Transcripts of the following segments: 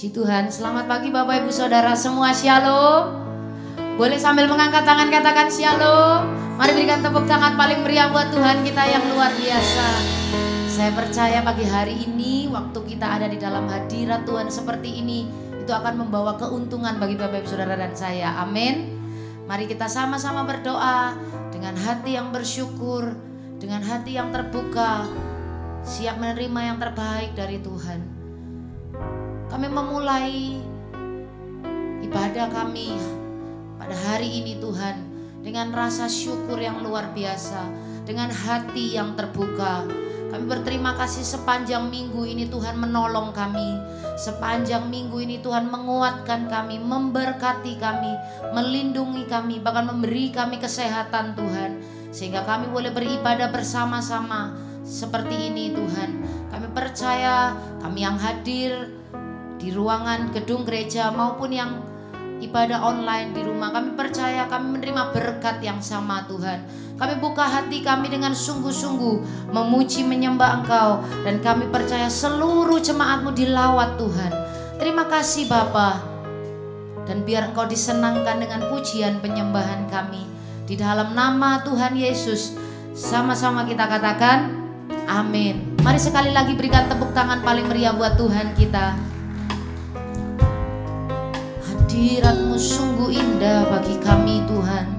Puji Tuhan, selamat pagi Bapak Ibu Saudara semua, shalom. Boleh sambil mengangkat tangan katakan shalom. Mari berikan tepuk tangan paling meriah buat Tuhan kita yang luar biasa. Saya percaya pagi hari ini waktu kita ada di dalam hadirat Tuhan seperti ini, itu akan membawa keuntungan bagi Bapak Ibu Saudara dan saya, amin. Mari kita sama-sama berdoa dengan hati yang bersyukur, dengan hati yang terbuka, siap menerima yang terbaik dari Tuhan. Kami memulai ibadah kami pada hari ini Tuhan dengan rasa syukur yang luar biasa, dengan hati yang terbuka. Kami berterima kasih sepanjang minggu ini Tuhan menolong kami. Sepanjang minggu ini Tuhan menguatkan kami, memberkati kami, melindungi kami, bahkan memberi kami kesehatan Tuhan. Sehingga kami boleh beribadah bersama-sama seperti ini Tuhan. Kami percaya kami yang hadir di ruangan gedung gereja maupun yang ibadah online di rumah, kami percaya kami menerima berkat yang sama Tuhan. Kami buka hati kami dengan sungguh-sungguh memuji menyembah Engkau, dan kami percaya seluruh jemaat-Mu dilawat Tuhan. Terima kasih Bapa, dan biar Engkau disenangkan dengan pujian penyembahan kami. Di dalam nama Tuhan Yesus sama-sama kita katakan amin. Mari sekali lagi berikan tepuk tangan paling meriah buat Tuhan kita. Hadirat-Mu sungguh indah bagi kami Tuhan.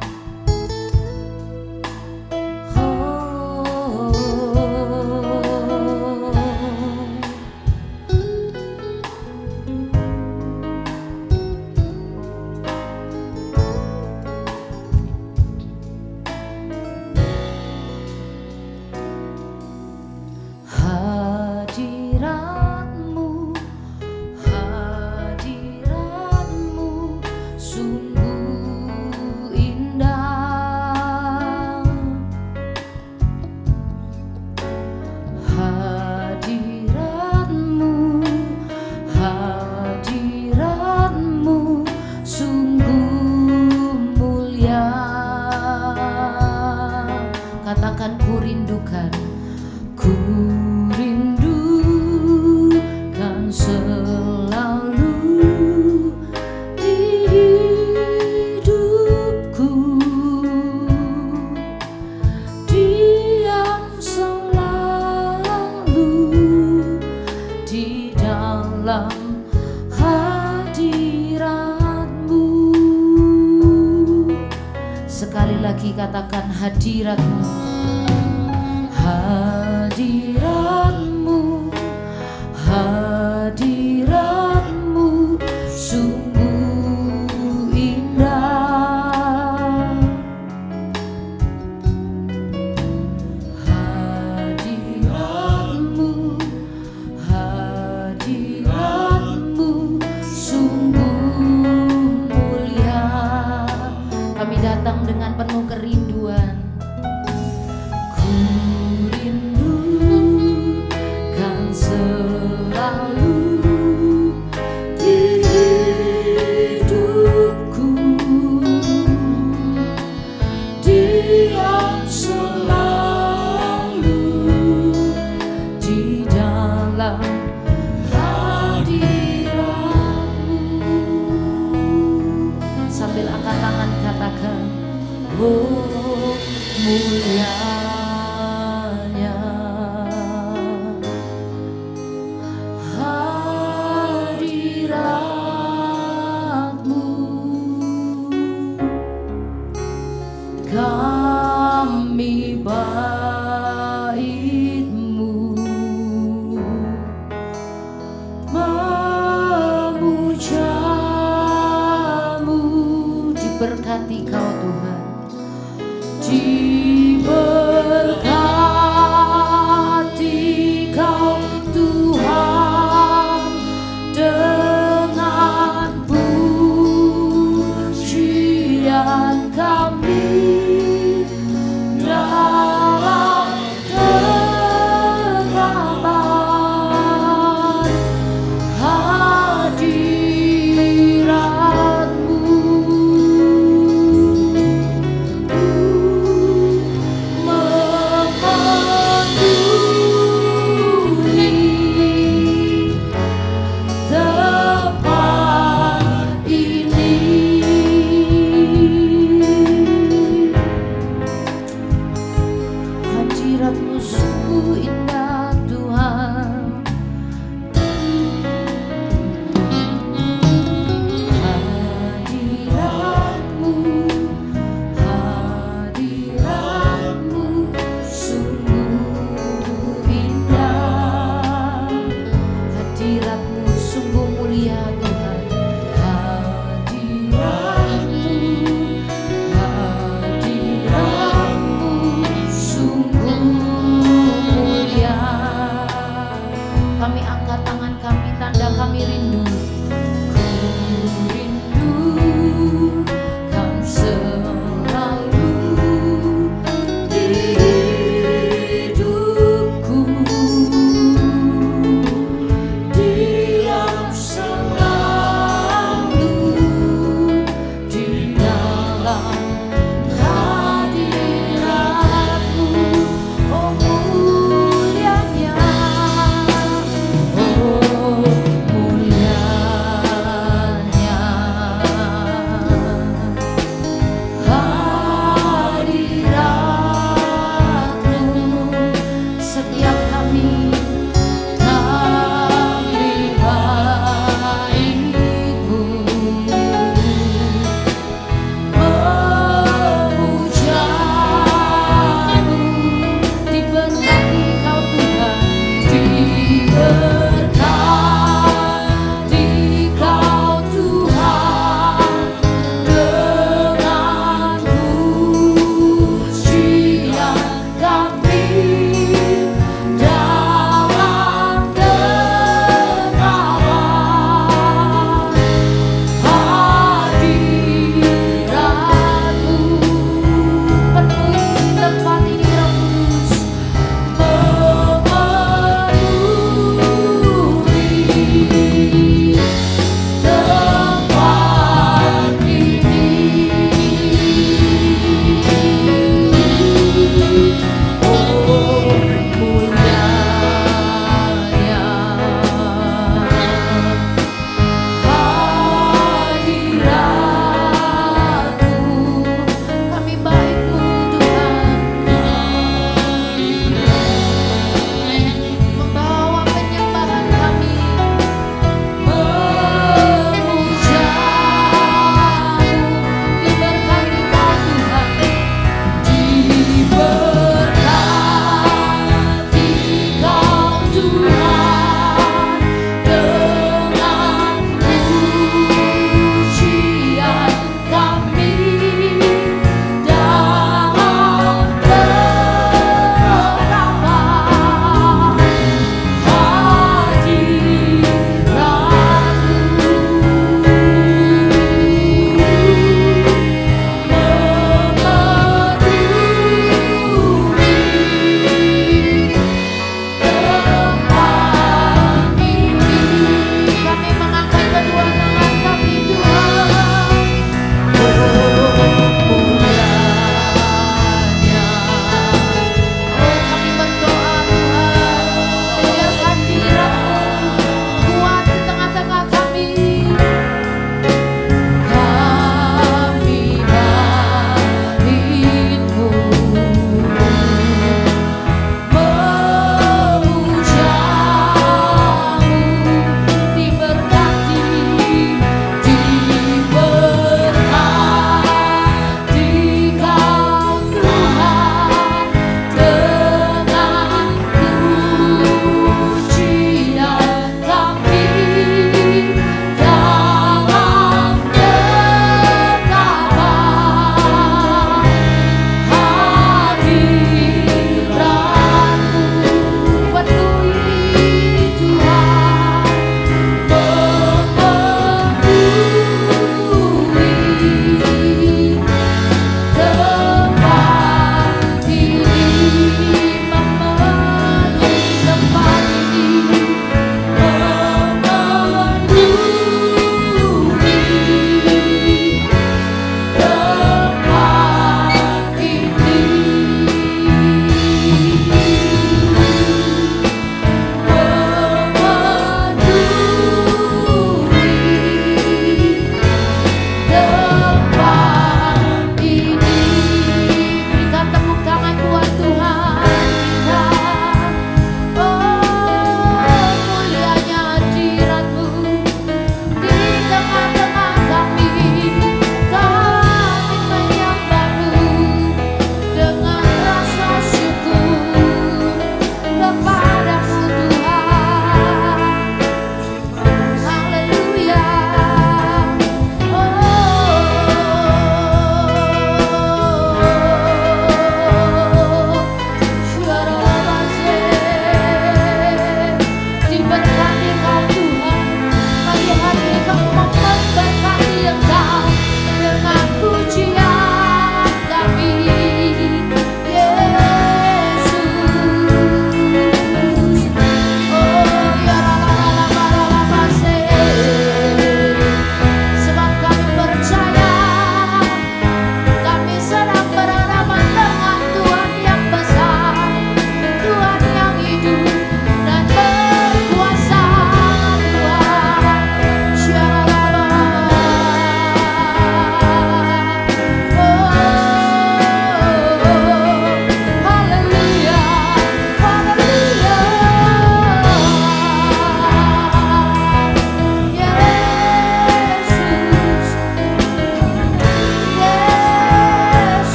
Sekali lagi katakan hadirat-Mu, hadirat-Mu, hadirat-Mu sungguh indah. Hadirat-Mu, hadirat-Mu sungguh mulia. Kami datang dengan penuh kerinduan, Hadirat-Mu sungguh indah Tuhan. Hadirat-Mu, hadirat-Mu sungguh indah. Hadirat-Mu sungguh mulia Tuhan. Hadirat-Mu, hadirat-Mu sungguh mulia.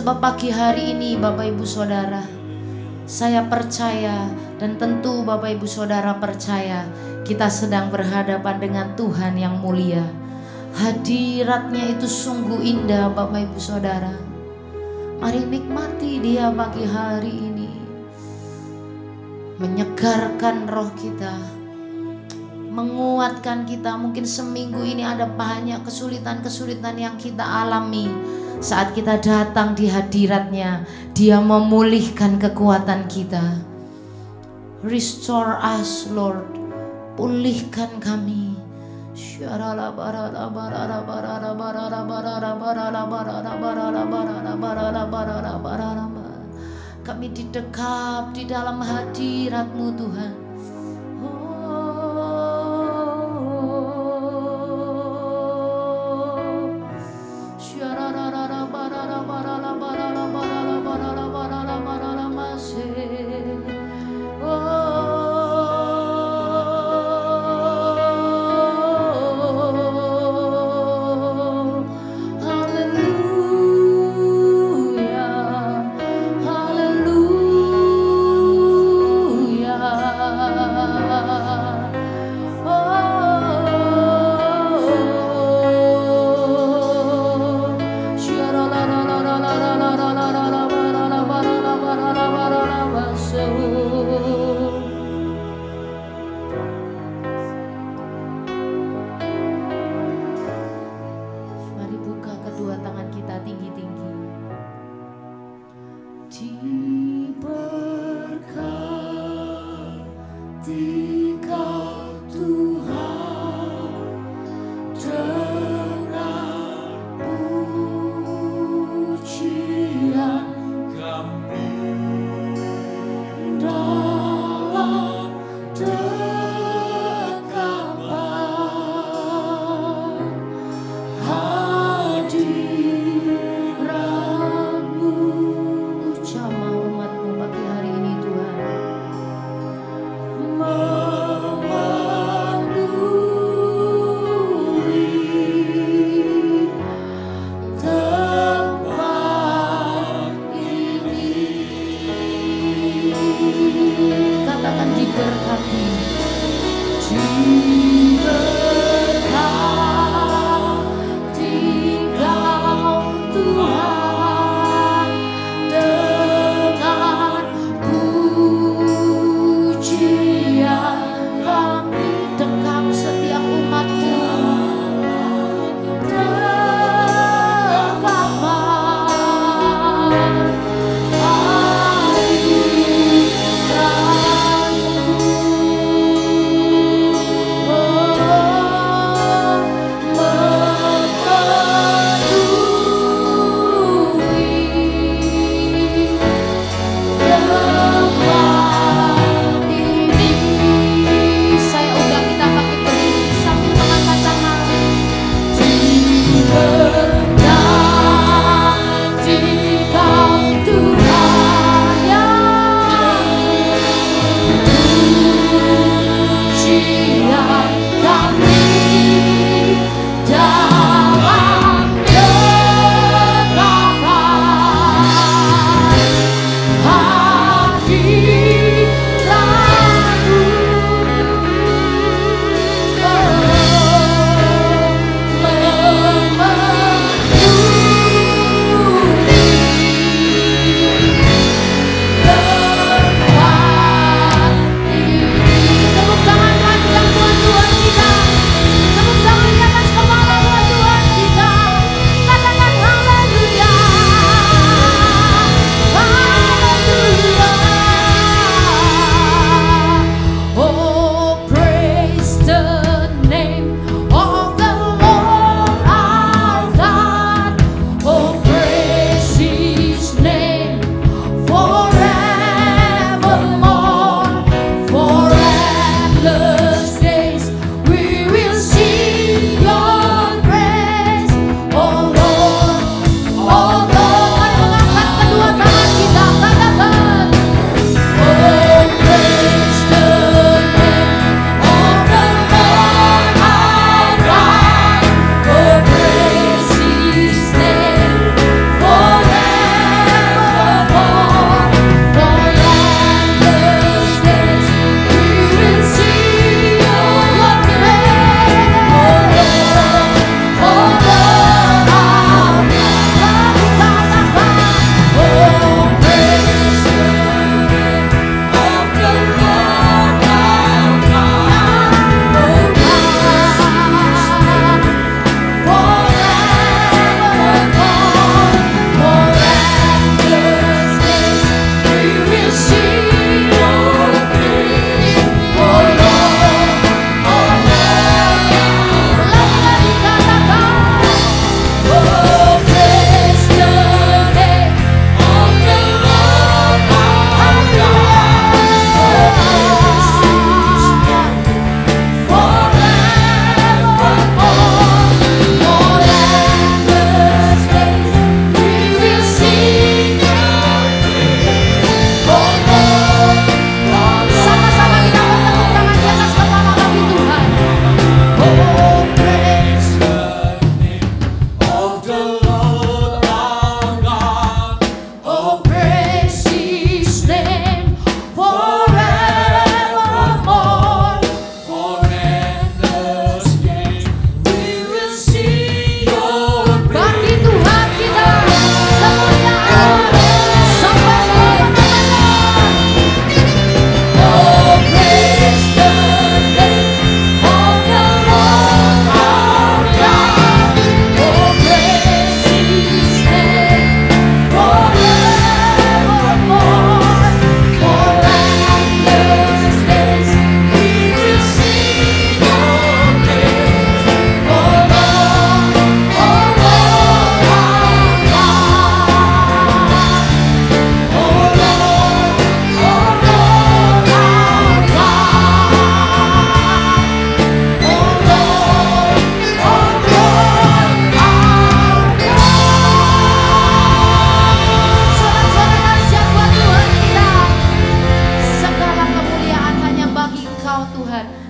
Sebab pagi hari ini Bapak Ibu Saudara, saya percaya dan tentu Bapak Ibu Saudara percaya, kita sedang berhadapan dengan Tuhan yang mulia. Hadiratnya itu sungguh indah Bapak Ibu Saudara. Mari nikmati Dia pagi hari ini, menyegarkan roh kita, menguatkan kita. Mungkin seminggu ini ada banyak kesulitan-kesulitan yang kita alami. Saat kita datang di hadiratnya, Dia memulihkan kekuatan kita. Restore us Lord, pulihkan kami. Kami didekap di dalam hadirat-Mu Tuhan.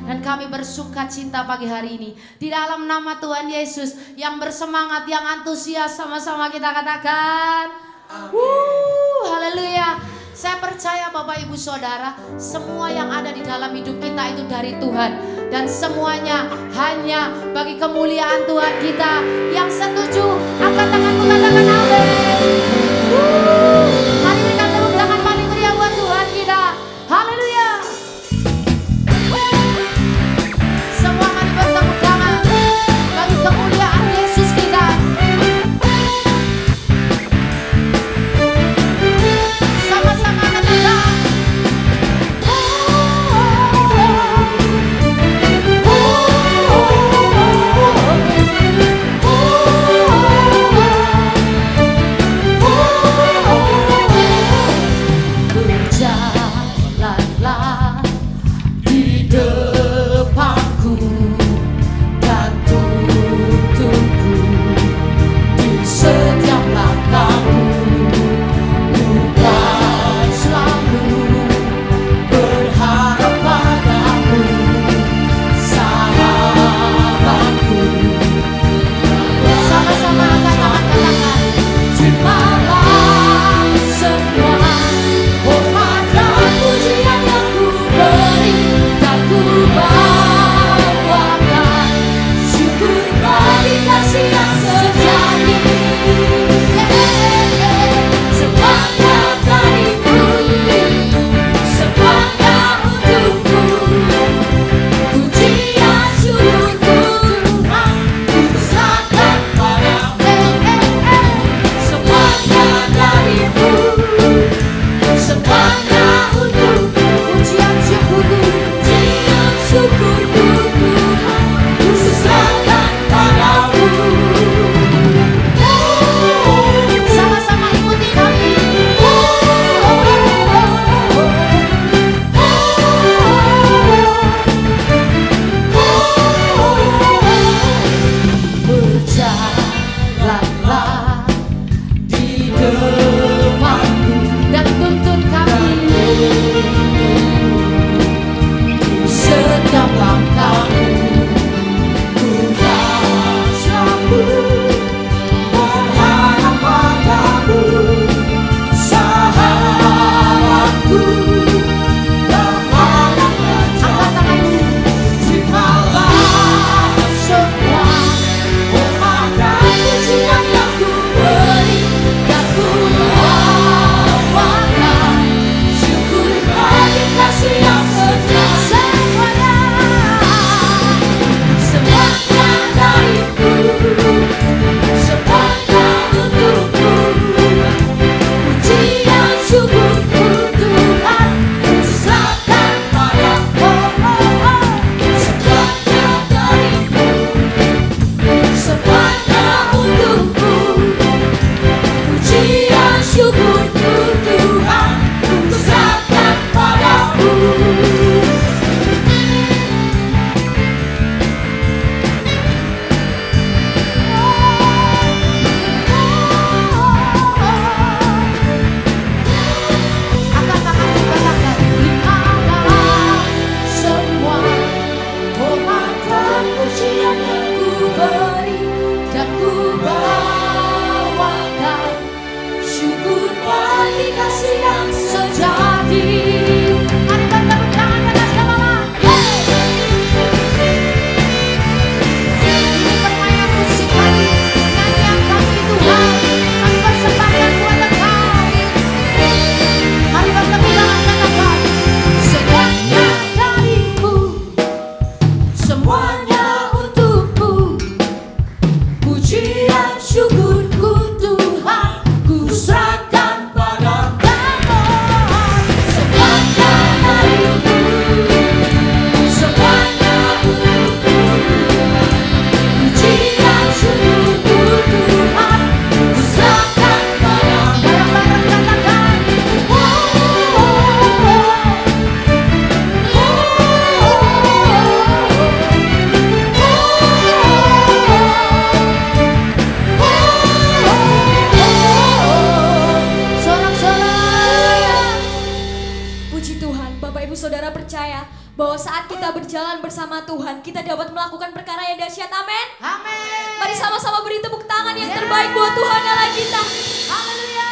Dan kami bersuka cita pagi hari ini di dalam nama Tuhan Yesus. Yang bersemangat, yang antusias, sama-sama kita katakan haleluya. Saya percaya Bapak Ibu Saudara, semua yang ada di dalam hidup kita itu dari Tuhan. Dan semuanya hanya bagi kemuliaan Tuhan kita. Yang setuju, angkat tanganmu, katakan amin. Mari berikan tepuk tangan paling meriah buat Tuhan kita. Haleluya. Semua mari bertepuk tangan bagi kemuliaan Yesus kita. Sama-sama katakan. Berjalanlah di depanku dan tuntunku di setiap langkahku. Bukan selalu berharap padamu, sahabatku. Sama-sama katakan, terimalah semua hormat dan pujian yang ku beri, dan ku bawakan syukur bagi kasih yang sejati. Semuanya darimu, semuanya untukku, pujian syukurku Tuhan ku serahkan padamu. Semuanya darimu, semuanya untukku, pujian syukurku Tuhan ku serahkan padamu. Sama-sama ikuti kami. Berjalanlah di depanku dan tuntun kami di setiap langkahku. Bukan selalu berharap padamu, sahabatku. Angkat tanganmu, terimalah semua hormat dan pujian yang ku beri, dan ku bawakan syukur bagi kasih yang sejati. Semuanya darimu, semuanya untukku, pujian syukurku Tuhan ku serahkan padamu. Semuanya darimu, semuanya untukku, pujian syukurku Tuhan ku serahkan padamu. Angkat tanganmu, katakan, terimalah semua hormat dan pujian yang ku beri, dan ku bawakan syukur bagi kasih yang sejati. Mari bertepuk tangan bersama-sama. Ini permainan musik kami, nyanyian kami Tuhan, kami persembahkan buat Engkau. Mari bertepuk tangan, katakan, semuanya darimu, semuanya untukmu, pujian syukurku Tuhan ku serahkan padamu. Semuanya darimu, semuanya untukku, pujian syukurku Tuhan ku serahkan padamu. Bareng-bareng katakan, bersama Tuhan kita dapat melakukan perkara yang dahsyat. Amin. Amin. Mari sama-sama beri tepuk tangan yang terbaik buat Tuhan Allah kita. Haleluya.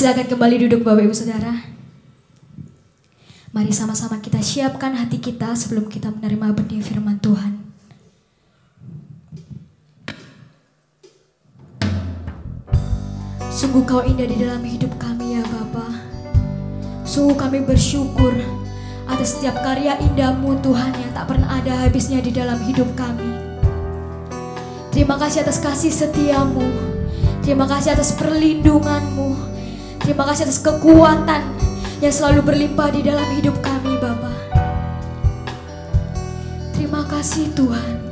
Silakan kembali duduk Bapak Ibu Saudara. Mari sama-sama kita siapkan hati kita sebelum kita menerima benih firman Tuhan. Sungguh Kau indah di dalam hidup kami ya Bapa. Sungguh kami bersyukur atas setiap karya indah-Mu Tuhan yang tak pernah ada habisnya di dalam hidup kami. Terima kasih atas kasih setia-Mu. Terima kasih atas perlindungan-Mu. Terima kasih atas kekuatan yang selalu berlimpah di dalam hidup kami Bapa. Terima kasih Tuhan.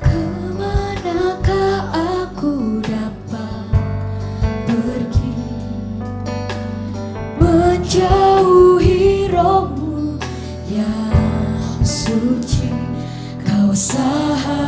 Kemanakah aku dapat pergi menjauhi Roh-Mu yang suci, Kau sahabat.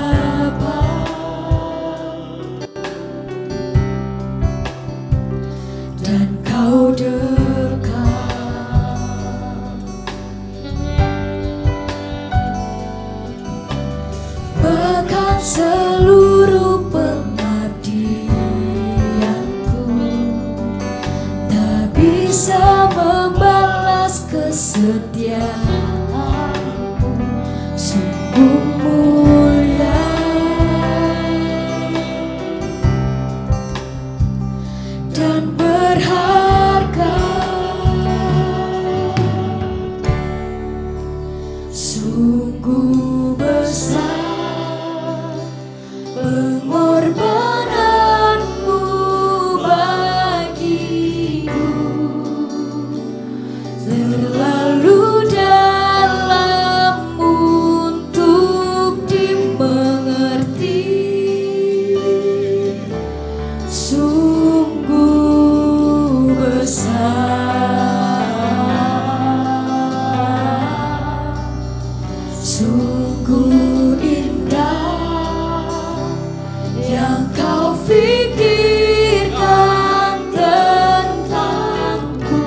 kesetiaanmu sungguh mulia dan berharga. Sungguh besar pengorbananmu bagiku, terlalu dalam untuk dimengerti. Sungguh besar, sungguh indah yang kau pikirkan tentangku,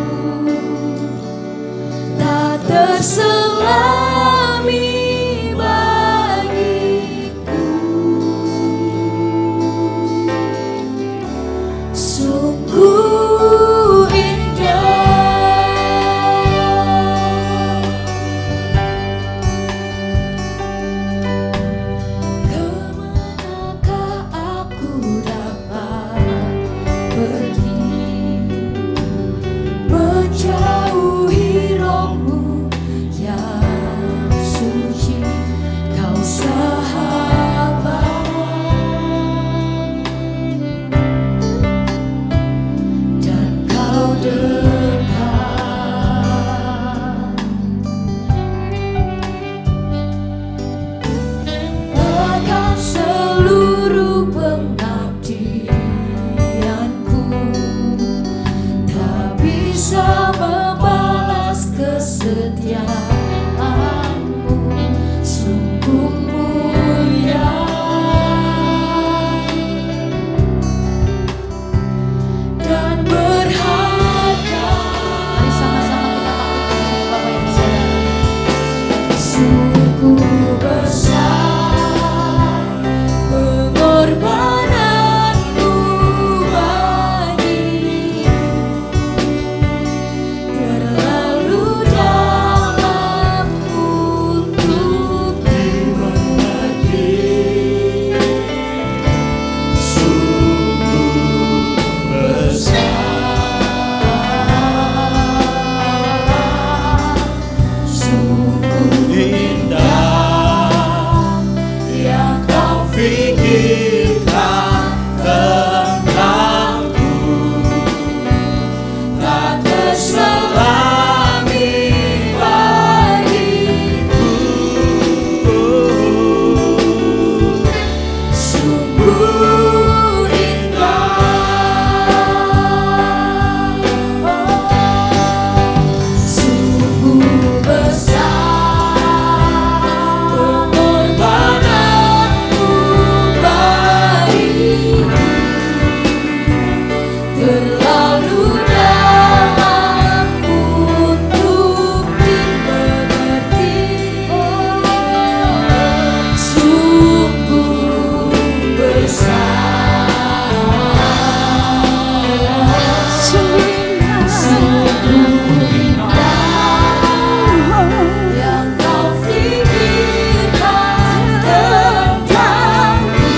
tak terselami bagiku. Sungguh indah. Kemanakah aku dapat pergi, menjauhi rohmu yang suci, kau sahabat dan kau dekat. Bahkan seluruh pengabdianku tak bisa membalas kesetiaanmu. Sungguh mulia dan berharga. Mari sama-sama kita bangkit berdiri, Bapak Ibu Saudara. Sungguh besar pengorbananmu bagiku, terlalu dalam untuk dimengerti. Sungguh besar, sungguh indah yang kau pikirkan tentangku, tak terselami bagiku. Sungguh indah, sungguh besar pengorbananmu bagiku, terlalu dalam untuk dimengerti. Sungguh besar, sungguh indah yang kau pikirkan tentangku,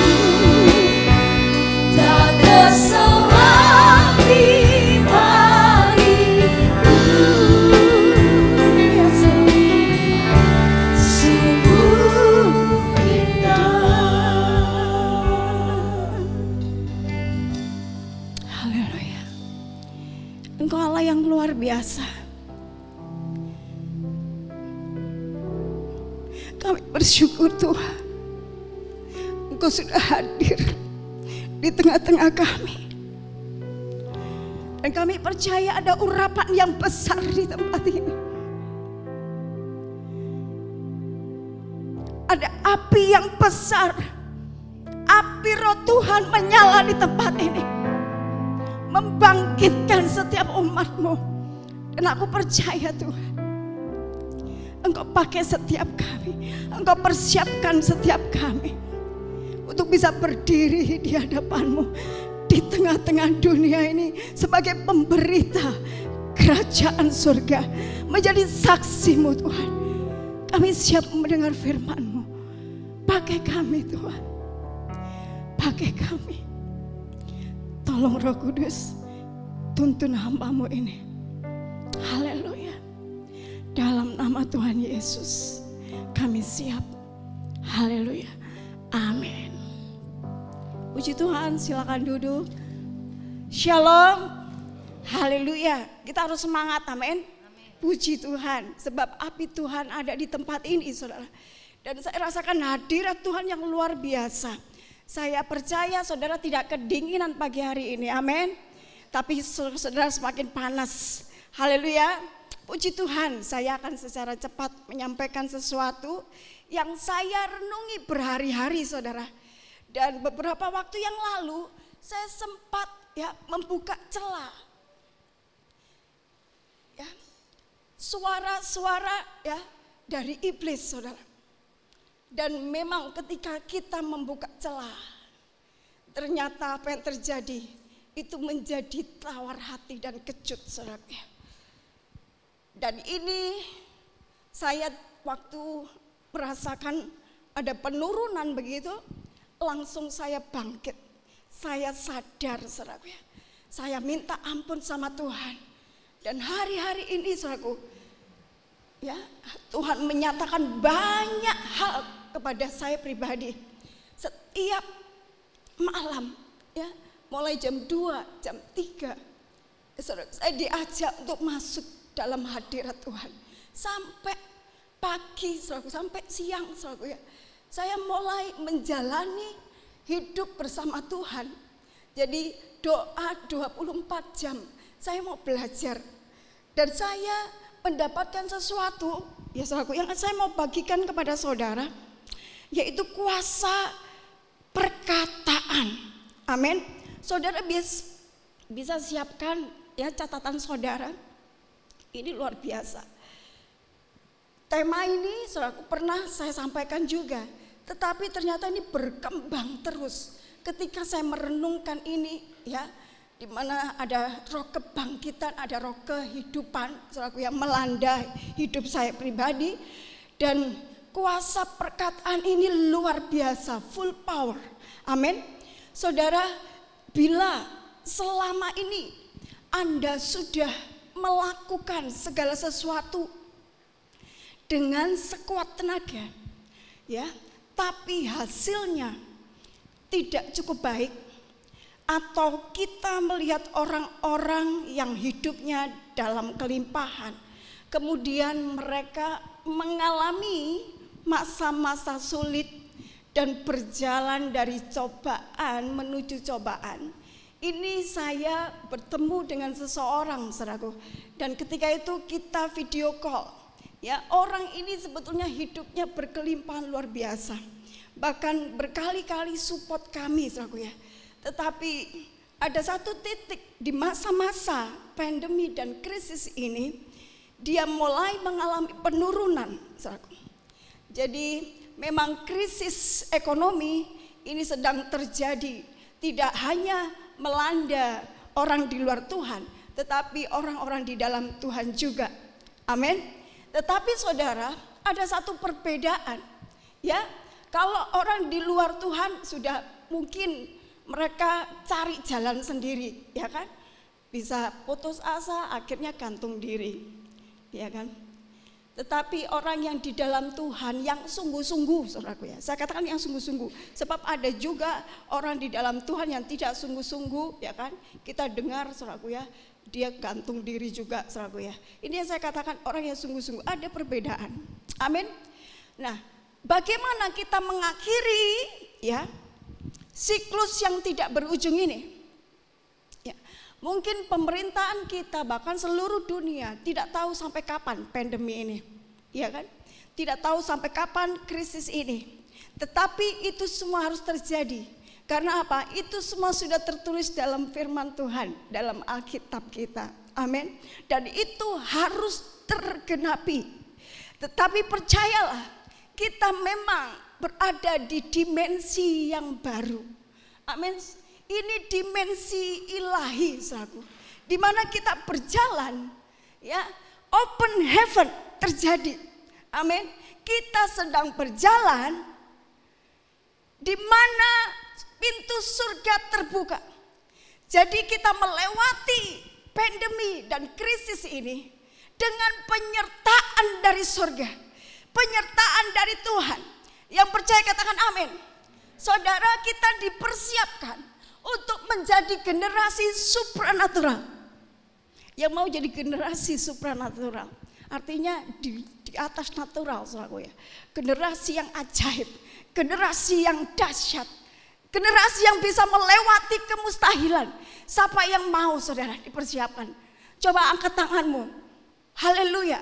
tak terselami bagiku. Sungguh indah. Haleluya. Engkau Allah yang luar biasa. Kami bersyukur Tuhan, Engkau sudah hadir di tengah-tengah kami. Dan kami percaya ada urapan yang besar di tempat ini. Ada api yang besar, api Roh Tuhan menyala di tempat ini, membangkitkan setiap umat-Mu. Dan aku percaya Tuhan, Engkau pakai setiap kami, Engkau persiapkan setiap kami untuk bisa berdiri di hadapan-Mu di tengah-tengah dunia ini sebagai pemberita kerajaan surga, menjadi saksi-Mu Tuhan. Kami siap mendengar firman-Mu. Pakai kami Tuhan, pakai kami. Tolong Roh Kudus, tuntun hamba-Mu ini. Haleluya. Dalam nama Tuhan Yesus kami siap. Haleluya. Amin. Puji Tuhan, silakan duduk. Shalom. Haleluya. Kita harus semangat, amin. Puji Tuhan, sebab api Tuhan ada di tempat ini, saudara. Dan saya rasakan hadirat Tuhan yang luar biasa. Saya percaya saudara tidak kedinginan pagi hari ini, amin. Tapi saudara semakin panas. Haleluya. Puji Tuhan, saya akan secara cepat menyampaikan sesuatu yang saya renungi berhari-hari, saudara. Dan beberapa waktu yang lalu saya sempat membuka celah. Suara-suara dari iblis, saudara. Dan memang ketika kita membuka celah, ternyata apa yang terjadi itu menjadi tawar hati dan kecut, saudara. Dan ini saya waktu merasakan ada penurunan begitu, langsung saya bangkit. Saya sadar, saudaraku. Saya minta ampun sama Tuhan. Dan hari-hari ini, saudaraku, Tuhan menyatakan banyak hal kepada saya pribadi. Setiap malam, mulai jam 2, jam 3, saya diajak untuk masuk dalam hadirat Tuhan. Sampai pagi, saudaraku, sampai siang, saudaraku. Saya mulai menjalani hidup bersama Tuhan. Jadi doa 24 jam. Saya mau belajar. Dan saya mendapatkan sesuatu, saudaraku, yang saya mau bagikan kepada saudara, yaitu kuasa perkataan. Amin. Saudara bisa siapkan catatan saudara. Ini luar biasa. Tema ini saudaraku pernah saya sampaikan juga. Tetapi ternyata ini berkembang terus ketika saya merenungkan ini, di mana ada roh kebangkitan, ada roh kehidupan, saudaraku, yang melanda hidup saya pribadi. Dan kuasa perkataan ini luar biasa, full power. Amin. Saudara, bila selama ini Anda sudah melakukan segala sesuatu dengan sekuat tenaga, tapi hasilnya tidak cukup baik, atau kita melihat orang-orang yang hidupnya dalam kelimpahan, kemudian mereka mengalami masa-masa sulit dan berjalan dari cobaan menuju cobaan. Ini saya bertemu dengan seseorang, saudaraku, dan ketika itu kita video call. Orang ini sebetulnya hidupnya berkelimpahan luar biasa. Bahkan berkali-kali support kami, saudaraku. Tetapi ada satu titik di masa-masa pandemi dan krisis ini, dia mulai mengalami penurunan, saudaraku. Jadi memang krisis ekonomi ini sedang terjadi. Tidak hanya melanda orang di luar Tuhan, tetapi orang-orang di dalam Tuhan juga. Amin. Tetapi saudara, ada satu perbedaan. Kalau orang di luar Tuhan sudah mungkin mereka cari jalan sendiri, kan? Bisa putus asa, akhirnya gantung diri, kan? Tetapi orang yang di dalam Tuhan yang sungguh-sungguh, saudaraku, saya katakan yang sungguh-sungguh. Sebab ada juga orang di dalam Tuhan yang tidak sungguh-sungguh, kan? Kita dengar, saudaraku, dia gantung diri juga, saudaraku. Ini yang saya katakan orang yang sungguh-sungguh, ada perbedaan. Amin. Nah, bagaimana kita mengakhiri siklus yang tidak berujung ini? Mungkin pemerintahan kita, bahkan seluruh dunia tidak tahu sampai kapan pandemi ini, kan? Tidak tahu sampai kapan krisis ini. Tetapi itu semua harus terjadi. Karena apa? Itu semua sudah tertulis dalam firman Tuhan, dalam Alkitab kita. Amin. Dan itu harus tergenapi. Tetapi percayalah, kita memang berada di dimensi yang baru. Amin. Ini dimensi ilahi, saudaraku, di mana kita berjalan Ya, open heaven terjadi. Amin. Kita sedang berjalan di mana pintu surga terbuka. Jadi kita melewati pandemi dan krisis ini dengan penyertaan dari surga, penyertaan dari Tuhan. Yang percaya katakan amin. Saudara, kita dipersiapkan untuk menjadi generasi supranatural. Yang mau jadi generasi supranatural, artinya di atas natural, saudaraku ya. Generasi yang ajaib, generasi yang dahsyat, generasi yang bisa melewati kemustahilan. Siapa yang mau, saudara, dipersiapkan? Coba angkat tanganmu. Haleluya.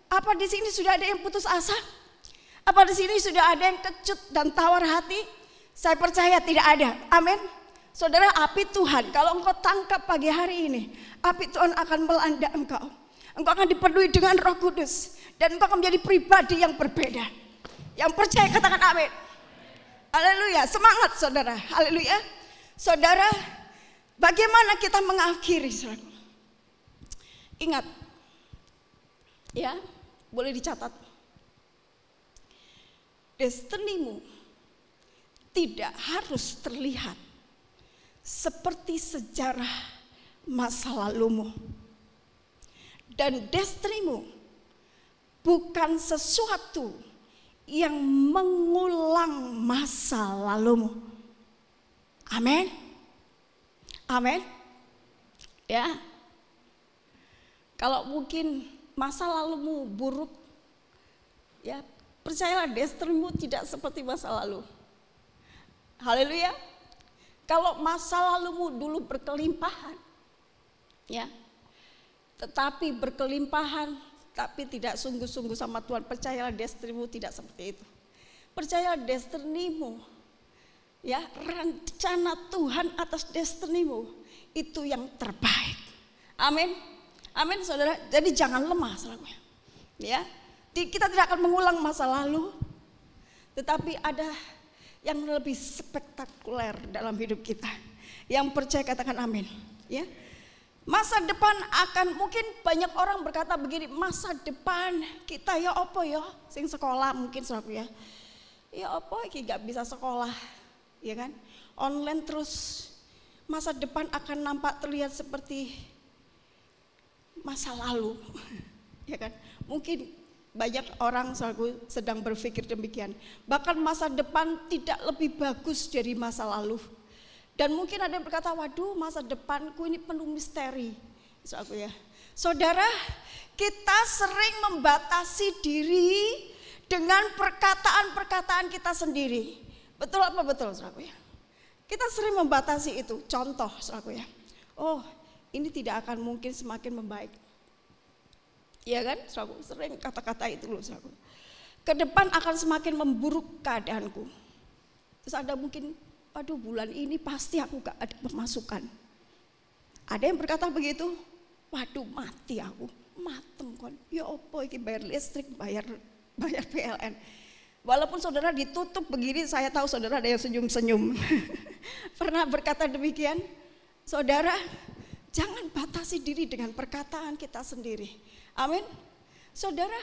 Apa di sini sudah ada yang putus asa? Apa di sini sudah ada yang kecut dan tawar hati? Saya percaya tidak ada. Amin. Saudara, api Tuhan, kalau engkau tangkap pagi hari ini, api Tuhan akan melanda engkau. Engkau akan dipenuhi dengan Roh Kudus. Dan engkau akan menjadi pribadi yang berbeda. Yang percaya katakan amin. Haleluya, semangat saudara. Haleluya. Saudara, bagaimana kita mengakhiri, saudara? Ingat, ya, boleh dicatat. Destinimu tidak harus terlihat seperti sejarah masa lalumu. Dan destinimu bukan sesuatu yang mengulang masa lalumu. Amin. Amin. Ya. Kalau mungkin masa lalumu buruk, ya, percayalah destinimu tidak seperti masa lalu. Haleluya. Kalau masa lalumu dulu berkelimpahan, ya, tetapi berkelimpahan tapi tidak sungguh-sungguh sama Tuhan, percayalah destinimu tidak seperti itu. Percayalah destinimu, ya, rencana Tuhan atas destinimu itu yang terbaik. Amin. Amin, saudara. Jadi jangan lemah, saudara. Ya, kita tidak akan mengulang masa lalu, tetapi ada yang lebih spektakuler dalam hidup kita. Yang percaya katakan amin. Ya, masa depan akan, mungkin banyak orang berkata begini, masa depan kita ya apa ya, sing sekolah mungkin saudara ya. Ya apa iki gak bisa sekolah, ya kan? Online terus, masa depan akan nampak terlihat seperti masa lalu. Ya kan? Mungkin banyak orang sedang berpikir demikian. Bahkan masa depan tidak lebih bagus dari masa lalu. Dan mungkin ada yang berkata, waduh, masa depanku ini penuh misteri. Ya. Saudara, kita sering membatasi diri dengan perkataan-perkataan kita sendiri. Betul apa betul, saudaraku ya? Kita sering membatasi itu. Contoh, saudaraku ya. Oh, ini tidak akan mungkin semakin membaik. Iya kan, saudaraku, sering kata-kata itu loh, saudaraku. Ke depan akan semakin memburuk keadaanku. Terus ada mungkin, aduh bulan ini pasti aku gak ada pemasukan. Ada yang berkata begitu, waduh mati aku, matem kon. Ya opo iki bayar listrik, bayar PLN. Walaupun saudara ditutup begini, saya tahu saudara ada yang senyum-senyum. Pernah berkata demikian? Saudara, jangan batasi diri dengan perkataan kita sendiri. Amin. Saudara,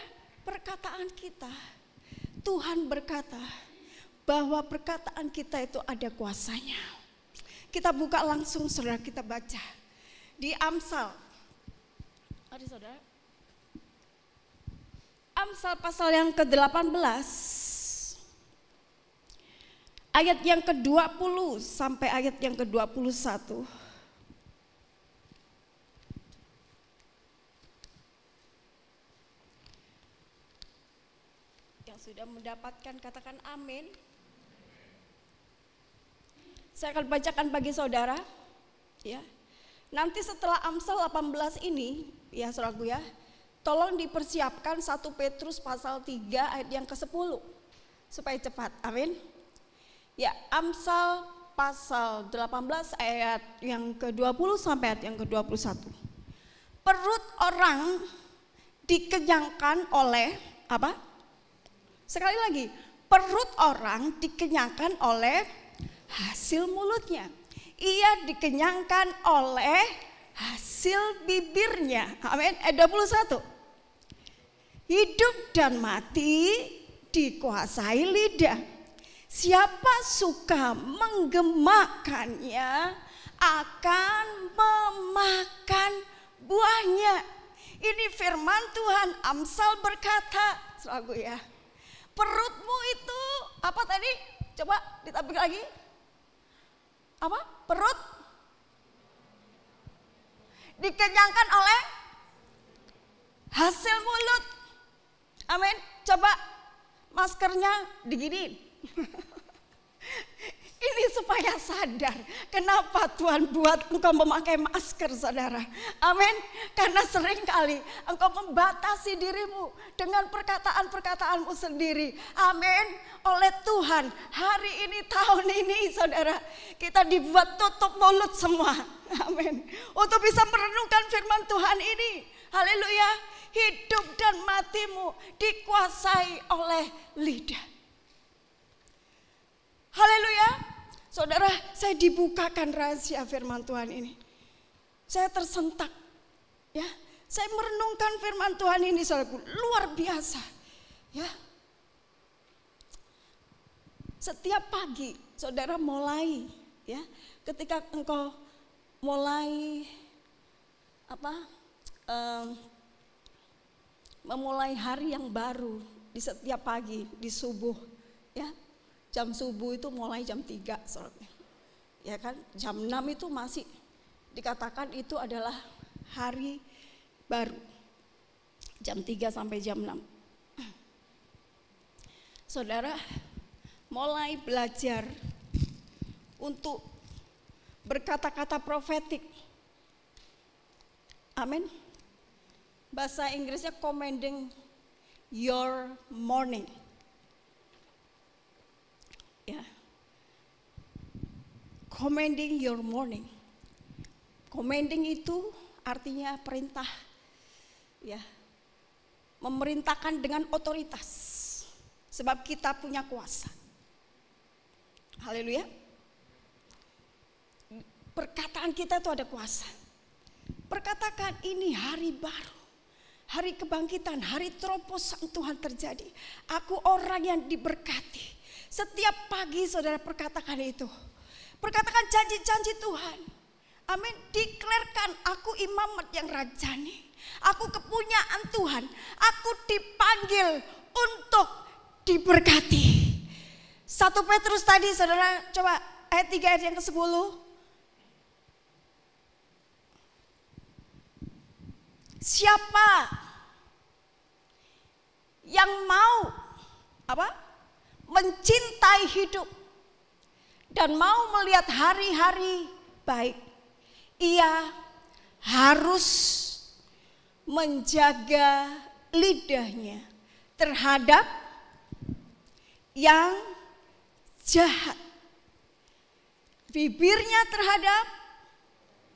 perkataan kita, Tuhan berkata bahwa perkataan kita itu ada kuasanya. Kita buka langsung, saudara, kita baca di Amsal. Mari saudara. Amsal pasal yang ke-18 ayat yang ke-20 sampai ayat yang ke-21. Sudah mendapatkan katakan amin. Saya akan bacakan bagi saudara, ya. Nanti setelah Amsal 18 ini, ya saudaraku ya, tolong dipersiapkan 1 Petrus pasal 3 ayat yang ke-10 supaya cepat. Amin. Ya, Amsal pasal 18 ayat yang ke-20 sampai ayat yang ke-21. Perut orang dikenyangkan oleh apa? Sekali lagi, perut orang dikenyangkan oleh hasil mulutnya. Ia dikenyangkan oleh hasil bibirnya. Amin. Ayat 21. Hidup dan mati dikuasai lidah. Siapa suka menggemakannya akan memakan buahnya. Ini firman Tuhan. Amsal berkata, selalu ya, perutmu itu apa tadi? Coba ditampilkan lagi. Apa? Perut dikenyangkan oleh hasil mulut. Amin. Coba maskernya diginiin. Ini supaya sadar kenapa Tuhan buat engkau memakai masker, saudara. Amin. Karena seringkali engkau membatasi dirimu dengan perkataan-perkataanmu sendiri. Amin. Oleh Tuhan hari ini, tahun ini, saudara, kita dibuat tutup mulut semua. Amin. Untuk bisa merenungkan firman Tuhan ini. Haleluya. Hidup dan matimu dikuasai oleh lidah. Haleluya. Saudara, saya dibukakan rahasia firman Tuhan ini. Saya tersentak. Ya, saya merenungkan firman Tuhan ini, saudaraku, luar biasa. Ya. Setiap pagi, saudara mulai, ya, ketika engkau mulai memulai hari yang baru di setiap pagi, di subuh, ya. Jam subuh itu mulai jam 3 soalnya. Ya kan, jam 6 itu masih dikatakan itu adalah hari baru. Jam 3 sampai jam 6. Saudara, mulai belajar untuk berkata-kata profetik. Amin. Bahasa Inggrisnya commanding your morning. Ya, commanding your morning. Commanding itu artinya perintah, ya, memerintahkan dengan otoritas, sebab kita punya kuasa. Haleluya. Perkataan kita itu ada kuasa. Perkatakan ini hari baru, hari kebangkitan, hari terobosan Tuhan terjadi. Aku orang yang diberkati. Setiap pagi saudara perkatakan itu. Perkatakan janji-janji Tuhan. Amin. Deklarkan, aku imamat yang rajani. Aku kepunyaan Tuhan. Aku dipanggil untuk diberkati. 1 Petrus tadi saudara, coba ayat 3 ayat yang ke-10. Siapa yang mau mencintai hidup dan mau melihat hari-hari baik, ia harus menjaga lidahnya terhadap yang jahat, bibirnya terhadap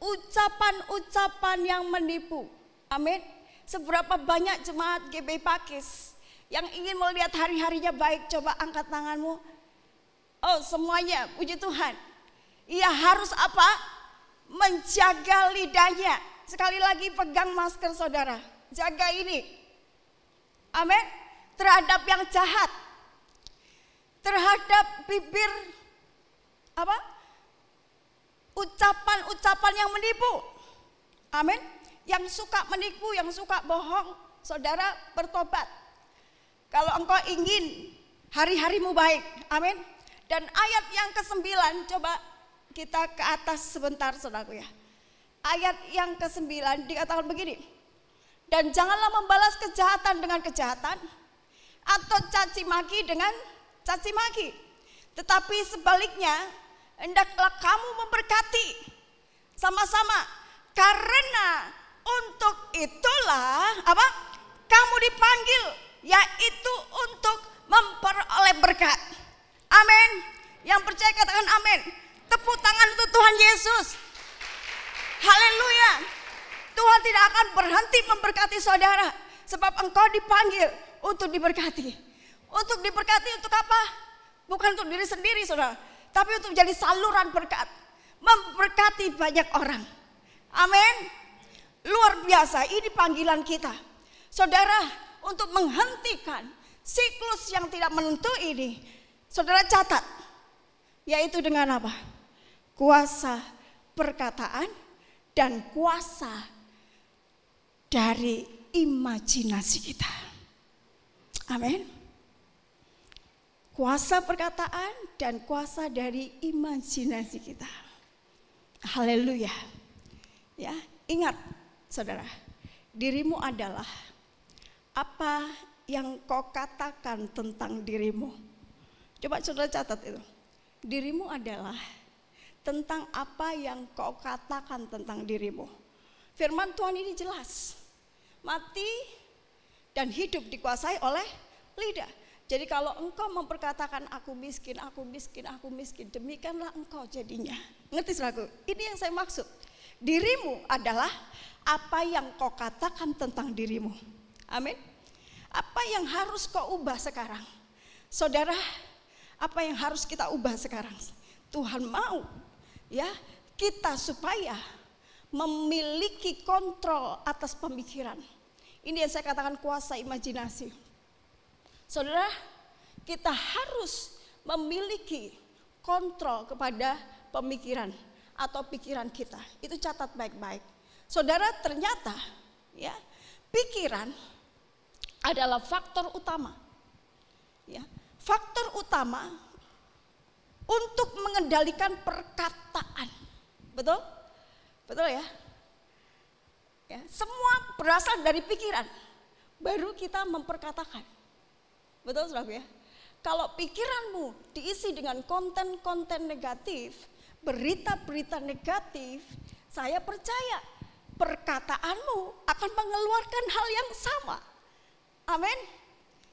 ucapan-ucapan yang menipu. Amin. Seberapa banyak jemaat GBI Pakis yang ingin melihat hari-harinya baik, coba angkat tanganmu. Oh, semuanya, puji Tuhan. Ia harus apa? Menjaga lidahnya. Sekali lagi pegang masker saudara. Jaga ini. Amin. Terhadap yang jahat. Terhadap bibir ucapan-ucapan yang menipu. Amin. Yang suka menipu, yang suka bohong, saudara bertobat. Kalau engkau ingin hari-harimu baik, amin. Dan ayat yang ke-9, coba kita ke atas sebentar saudaraku ya. Ayat yang ke-9 dikatakan begini. Dan janganlah membalas kejahatan dengan kejahatan, atau caci maki dengan caci maki. Tetapi sebaliknya, hendaklah kamu memberkati sama-sama. Karena untuk itulah kamu dipanggil, yaitu untuk memperoleh berkat. Amin. Yang percaya katakan amin. Tepuk tangan untuk Tuhan Yesus. Haleluya. Tuhan tidak akan berhenti memberkati saudara, sebab engkau dipanggil untuk diberkati. Untuk diberkati untuk apa? Bukan untuk diri sendiri saudara, tapi untuk menjadi saluran berkat, memberkati banyak orang. Amin. Luar biasa, ini panggilan kita. Saudara, untuk menghentikan siklus yang tidak menentu ini, saudara catat, yaitu dengan apa? Kuasa perkataan dan kuasa dari imajinasi kita. Amin. Kuasa perkataan dan kuasa dari imajinasi kita. Haleluya. Ya, ingat saudara, dirimu adalah apa yang kau katakan tentang dirimu. Coba saudara catat itu. Dirimu adalah tentang apa yang kau katakan tentang dirimu. Firman Tuhan ini jelas. Mati dan hidup dikuasai oleh lidah. Jadi kalau engkau memperkatakan aku miskin, aku miskin, aku miskin, demikianlah engkau jadinya. Ngerti saudaraku? Ini yang saya maksud. Dirimu adalah apa yang kau katakan tentang dirimu. Amin. Apa yang harus kau ubah sekarang? Saudara, apa yang harus kita ubah sekarang? Tuhan mau ya kita supaya memiliki kontrol atas pemikiran. Ini yang saya katakan kuasa imajinasi. Saudara, kita harus memiliki kontrol kepada pemikiran atau pikiran kita. Itu catat baik-baik. Saudara, ternyata ya, pikiran adalah faktor utama. Ya, faktor utama untuk mengendalikan perkataan. Betul? Betul ya? Ya, semua berasal dari pikiran. Baru kita memperkatakan. Betul saudaraku ya? Kalau pikiranmu diisi dengan konten-konten negatif, berita-berita negatif, saya percaya perkataanmu akan mengeluarkan hal yang sama. Amin.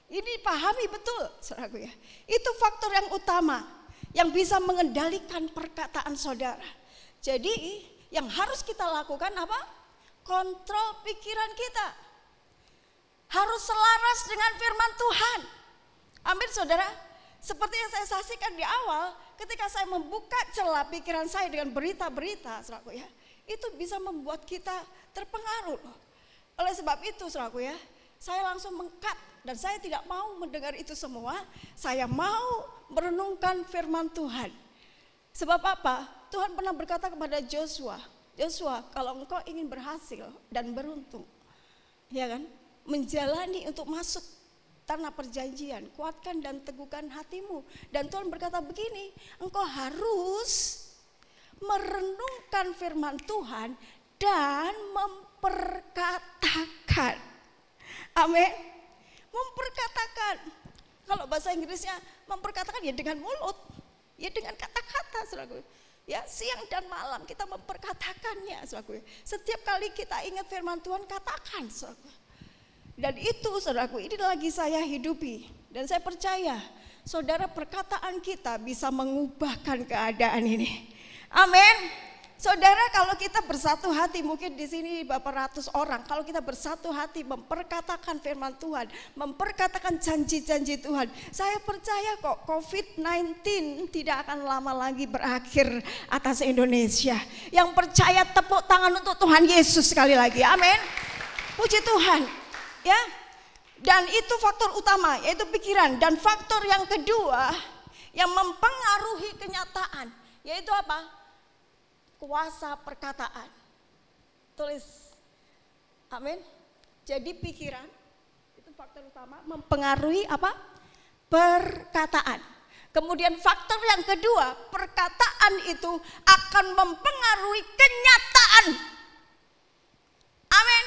Ini pahami betul saudaraku ya. Itu faktor yang utama yang bisa mengendalikan perkataan saudara. Jadi yang harus kita lakukan apa? Kontrol pikiran kita. Harus selaras dengan firman Tuhan. Amin saudara. Seperti yang saya saksikan di awal, ketika saya membuka celah pikiran saya dengan berita-berita, saudaraku ya, itu bisa membuat kita terpengaruh. Oleh sebab itu, saudaraku ya, saya langsung meng-cut dan saya tidak mau mendengar itu semua. Saya mau merenungkan firman Tuhan. Sebab apa? Tuhan pernah berkata kepada Joshua, Joshua, kalau engkau ingin berhasil dan beruntung, ya kan, menjalani untuk masuk tanah perjanjian, kuatkan dan teguhkan hatimu. Dan Tuhan berkata begini, engkau harus merenungkan firman Tuhan dan memperkatakan. Amin. Memperkatakan. Kalau bahasa Inggrisnya memperkatakan ya dengan mulut, ya dengan kata-kata, saudaraku. Ya, siang dan malam kita memperkatakannya, saudaraku. Setiap kali kita ingat firman Tuhan, katakan, saudaraku. Dan itu saudaraku, ini lagi saya hidupi. Dan saya percaya saudara, perkataan kita bisa mengubahkan keadaan ini. Amin. Saudara, kalau kita bersatu hati, mungkin di sini beberapa ratus orang, kalau kita bersatu hati memperkatakan firman Tuhan, memperkatakan janji-janji Tuhan, saya percaya kok COVID-19 tidak akan lama lagi berakhir atas Indonesia. Yang percaya tepuk tangan untuk Tuhan Yesus sekali lagi. Amin. Puji Tuhan. Ya, dan itu faktor utama, yaitu pikiran. Dan faktor yang kedua yang mempengaruhi kenyataan, yaitu apa? Kuasa perkataan. Tulis, amin. Jadi pikiran itu faktor utama mempengaruhi apa? Perkataan. Kemudian faktor yang kedua, perkataan itu akan mempengaruhi kenyataan. Amin.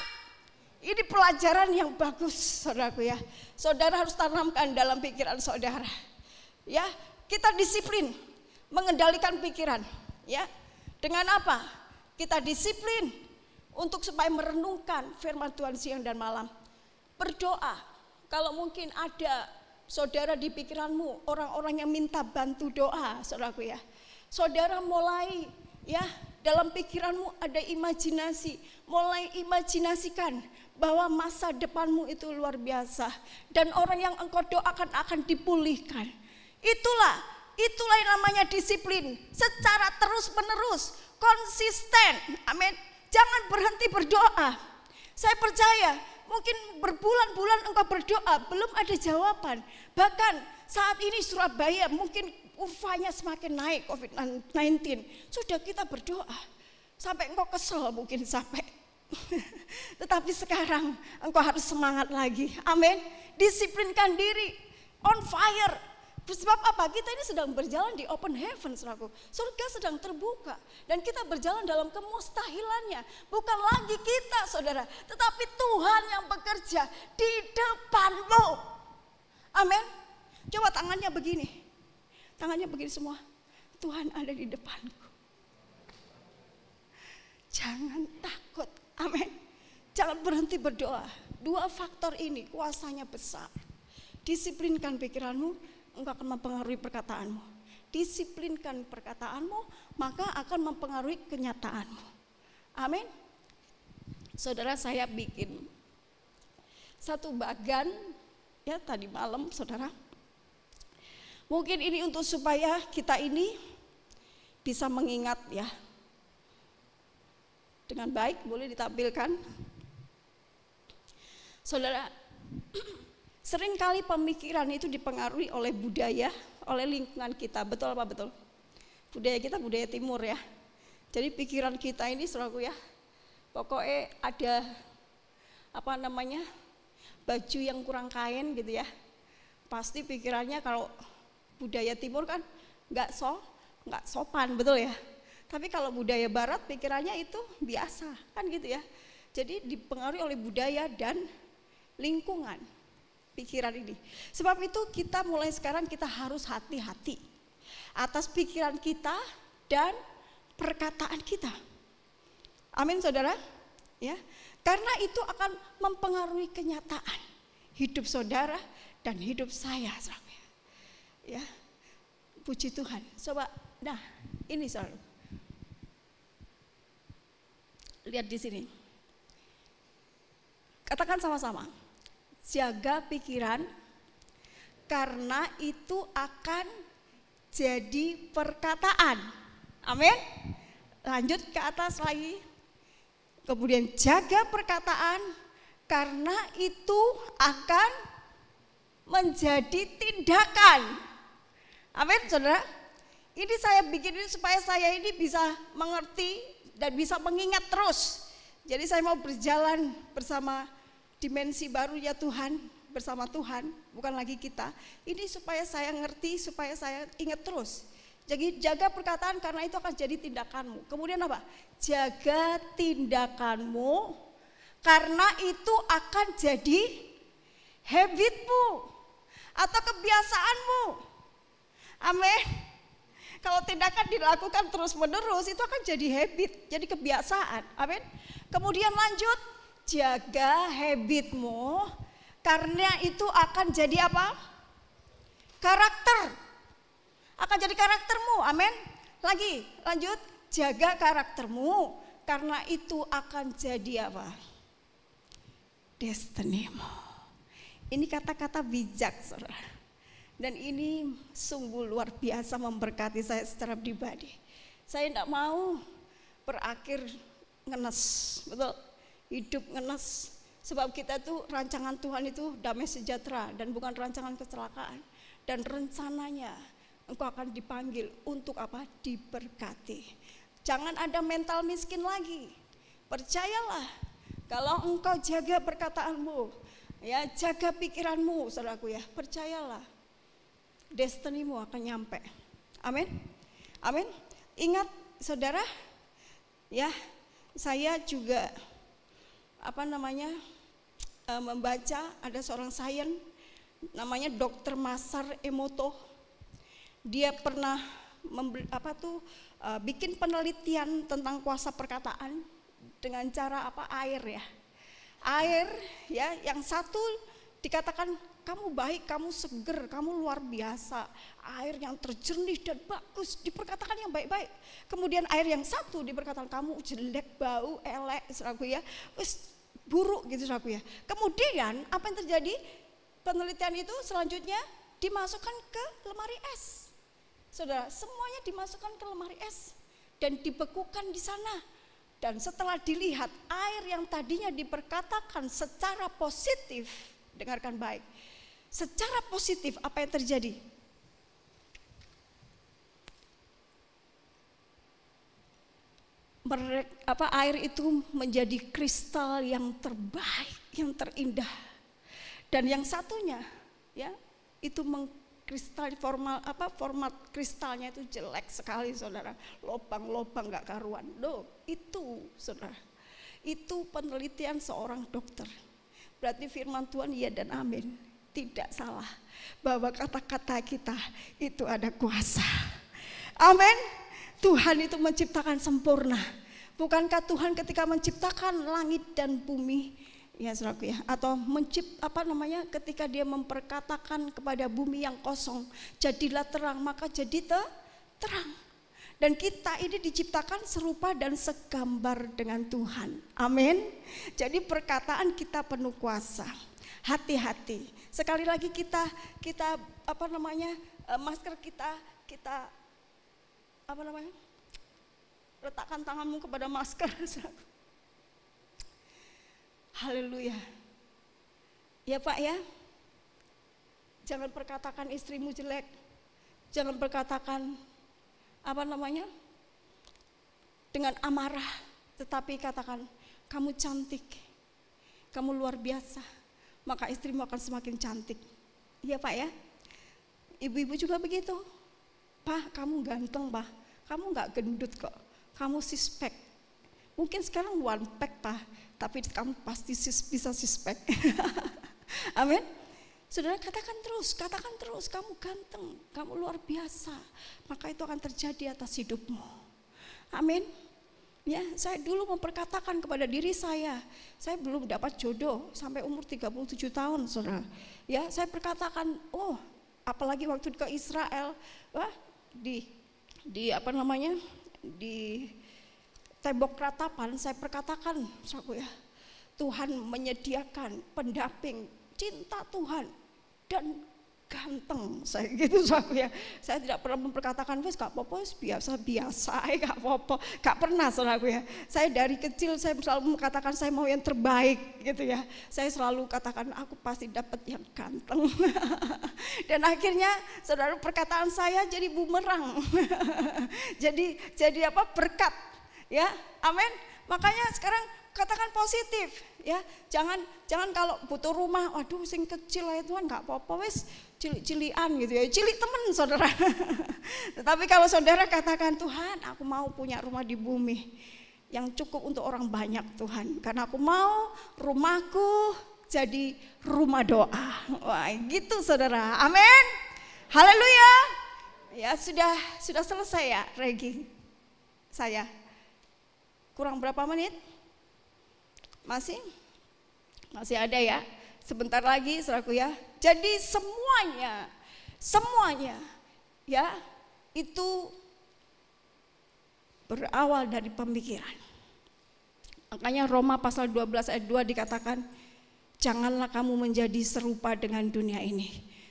Ini pelajaran yang bagus, saudaraku ya. Saudara harus tanamkan dalam pikiran saudara. Ya, kita disiplin mengendalikan pikiran. Ya, dengan apa? Kita disiplin untuk supaya merenungkan firman Tuhan siang dan malam. Berdoa. Kalau mungkin ada saudara di pikiranmu orang-orang yang minta bantu doa, saudaraku ya. Saudara mulai ya, dalam pikiranmu ada imajinasi, mulai imajinasikan bahwa masa depanmu itu luar biasa dan orang yang engkau doakan akan dipulihkan. Itulah yang namanya disiplin secara terus-menerus, konsisten. Amin. Jangan berhenti berdoa. Saya percaya mungkin berbulan-bulan engkau berdoa belum ada jawaban. Bahkan saat ini Surabaya mungkin kurvanya semakin naik COVID-19. Sudah kita berdoa sampai engkau kesel mungkin sampai. Tetapi sekarang engkau harus semangat lagi. Amin. Disiplinkan diri, on fire. Sebab apa? Kita ini sedang berjalan di open heaven, saudaraku. Surga sedang terbuka dan kita berjalan dalam kemustahilannya. Bukan lagi kita, saudara, tetapi Tuhan yang bekerja di depanmu. Amin. Coba tangannya begini. Tangannya begini semua. Tuhan ada di depanku. Jangan takut. Amin. Jangan berhenti berdoa. Dua faktor ini kuasanya besar. Disiplinkan pikiranmu, engkau akan mempengaruhi perkataanmu. Disiplinkan perkataanmu, maka akan mempengaruhi kenyataanmu. Amin. Saudara, saya bikin satu bagan ya tadi malam, saudara. Mungkin ini untuk supaya kita ini bisa mengingat ya. Dengan baik, boleh ditampilkan. Saudara, seringkali pemikiran itu dipengaruhi oleh budaya, oleh lingkungan kita. Betul apa betul? Budaya kita budaya timur ya. Jadi pikiran kita ini saudaraku ya, pokoknya ada apa namanya, baju yang kurang kain gitu ya. Pasti pikirannya kalau budaya timur kan nggak sopan, betul ya. Tapi kalau budaya barat pikirannya itu biasa kan gitu ya. Jadi dipengaruhi oleh budaya dan lingkungan pikiran ini. Sebab itu kita mulai sekarang kita harus hati-hati atas pikiran kita dan perkataan kita. Amin saudara. Ya, karena itu akan mempengaruhi kenyataan hidup saudara dan hidup saya. Ya, puji Tuhan. Coba, nah ini saudara. Lihat di sini. Katakan sama-sama. Jaga pikiran karena itu akan jadi perkataan. Amin. Lanjut ke atas lagi. Kemudian jaga perkataan karena itu akan menjadi tindakan. Amin, saudara. Ini saya bikin ini supaya saya ini bisa mengerti dan bisa mengingat terus. Jadi saya mau berjalan bersama dimensi baru ya Tuhan, bersama Tuhan, bukan lagi kita. Ini supaya saya ngerti, supaya saya ingat terus. Jadi jaga perkataan karena itu akan jadi tindakanmu. Kemudian apa? Jaga tindakanmu karena itu akan jadi habitmu atau kebiasaanmu. Amin. Kalau tindakan dilakukan terus menerus itu akan jadi habit, jadi kebiasaan. Amin. Kemudian lanjut, jaga habitmu karena itu akan jadi apa? Karakter. Akan jadi karaktermu. Amin. Lagi, lanjut, jaga karaktermu karena itu akan jadi apa? Destinimu. Ini kata-kata bijak, saudara. Dan ini sungguh luar biasa memberkati saya secara pribadi. Saya tidak mau berakhir ngenes, betul? Hidup ngenes. Sebab kita tuh rancangan Tuhan itu damai sejahtera dan bukan rancangan kecelakaan. Dan rencananya engkau akan dipanggil untuk apa? Diberkati. Jangan ada mental miskin lagi. Percayalah kalau engkau jaga perkataanmu, ya jaga pikiranmu, saudaraku ya, percayalah. Destinimu akan nyampe. Amin. Amin. Ingat saudara, ya saya juga membaca ada seorang sains namanya Dr. Masaru Emoto. Dia pernah bikin penelitian tentang kuasa perkataan dengan cara air ya. Air ya, yang satu dikatakan kamu baik, kamu seger, kamu luar biasa. Air yang terjernih dan bagus, diperkatakan yang baik-baik. Kemudian air yang satu diperkatakan kamu jelek, bau, elek, saudaraku ya. Wis buruk gitu saudaraku ya. Kemudian apa yang terjadi? Penelitian itu selanjutnya dimasukkan ke lemari es. Saudara, semuanya dimasukkan ke lemari es dan dibekukan di sana. Dan setelah dilihat air yang tadinya diperkatakan secara positif, dengarkan baik, secara positif apa yang terjadi? Air itu menjadi kristal yang terbaik, yang terindah. Dan yang satunya, ya, itu format kristalnya itu jelek sekali, saudara. Lobang-lobang nggak karuan. Loh, itu saudara, itu penelitian seorang dokter. Berarti firman Tuhan iya dan amin, tidak salah bahwa kata-kata kita itu ada kuasa. Amin. Tuhan itu menciptakan sempurna. Bukankah Tuhan ketika menciptakan langit dan bumi, ya saudaraku ya, atau ketika dia memperkatakan kepada bumi yang kosong, jadilah terang, maka jadi terang. Dan kita ini diciptakan serupa dan segambar dengan Tuhan. Amin. Jadi perkataan kita penuh kuasa. Hati-hati. Sekali lagi kita masker kita letakkan tanganmu kepada masker. Haleluya. Ya Pak ya. Jangan perkatakan istrimu jelek. Jangan perkatakan dengan amarah, tetapi katakan kamu cantik. Kamu luar biasa. Maka istrimu akan semakin cantik. Iya Pak ya. Ibu-ibu juga begitu. Pak, kamu ganteng, Pak. Kamu gak gendut kok. Kamu six pack. Mungkin sekarang one pack, Pak. Tapi kamu pasti bisa six pack. Amin. Saudara, katakan terus, kamu ganteng, kamu luar biasa. Maka itu akan terjadi atas hidupmu. Amin. Ya, saya dulu memperkatakan kepada diri saya belum dapat jodoh sampai umur 37 tahun, saudara. Ya, saya perkatakan, apalagi waktu ke Israel, di tembok ratapan, saya perkatakan, saudaraku ya, Tuhan menyediakan pendamping cinta Tuhan dan ganteng, saya gitu saudaraku ya. Saya tidak pernah memperkatakan wes gak apa-apa, biasa-biasa, gak apa-apa, gak pernah saudaraku ya. Saya dari kecil saya selalu mengatakan saya mau yang terbaik gitu ya. Saya selalu katakan aku pasti dapat yang ganteng. Dan akhirnya saudara, perkataan saya jadi bumerang. jadi berkat ya. Amin. Makanya sekarang katakan positif ya. Jangan kalau butuh rumah, waduh sing kecil aja Tuhan nggak apa-apa wes cilik-cilian gitu ya. Cilik temen saudara. Tetapi kalau saudara katakan Tuhan, aku mau punya rumah di bumi yang cukup untuk orang banyak Tuhan. Karena aku mau rumahku jadi rumah doa. Wah, gitu saudara. Amin. Haleluya. Ya sudah selesai ya Regi. Saya kurang berapa menit? Masih ada ya. Sebentar lagi saudaraku ya. Jadi semuanya ya itu berawal dari pemikiran. Makanya Roma pasal 12 ayat 2 dikatakan, janganlah kamu menjadi serupa dengan dunia ini,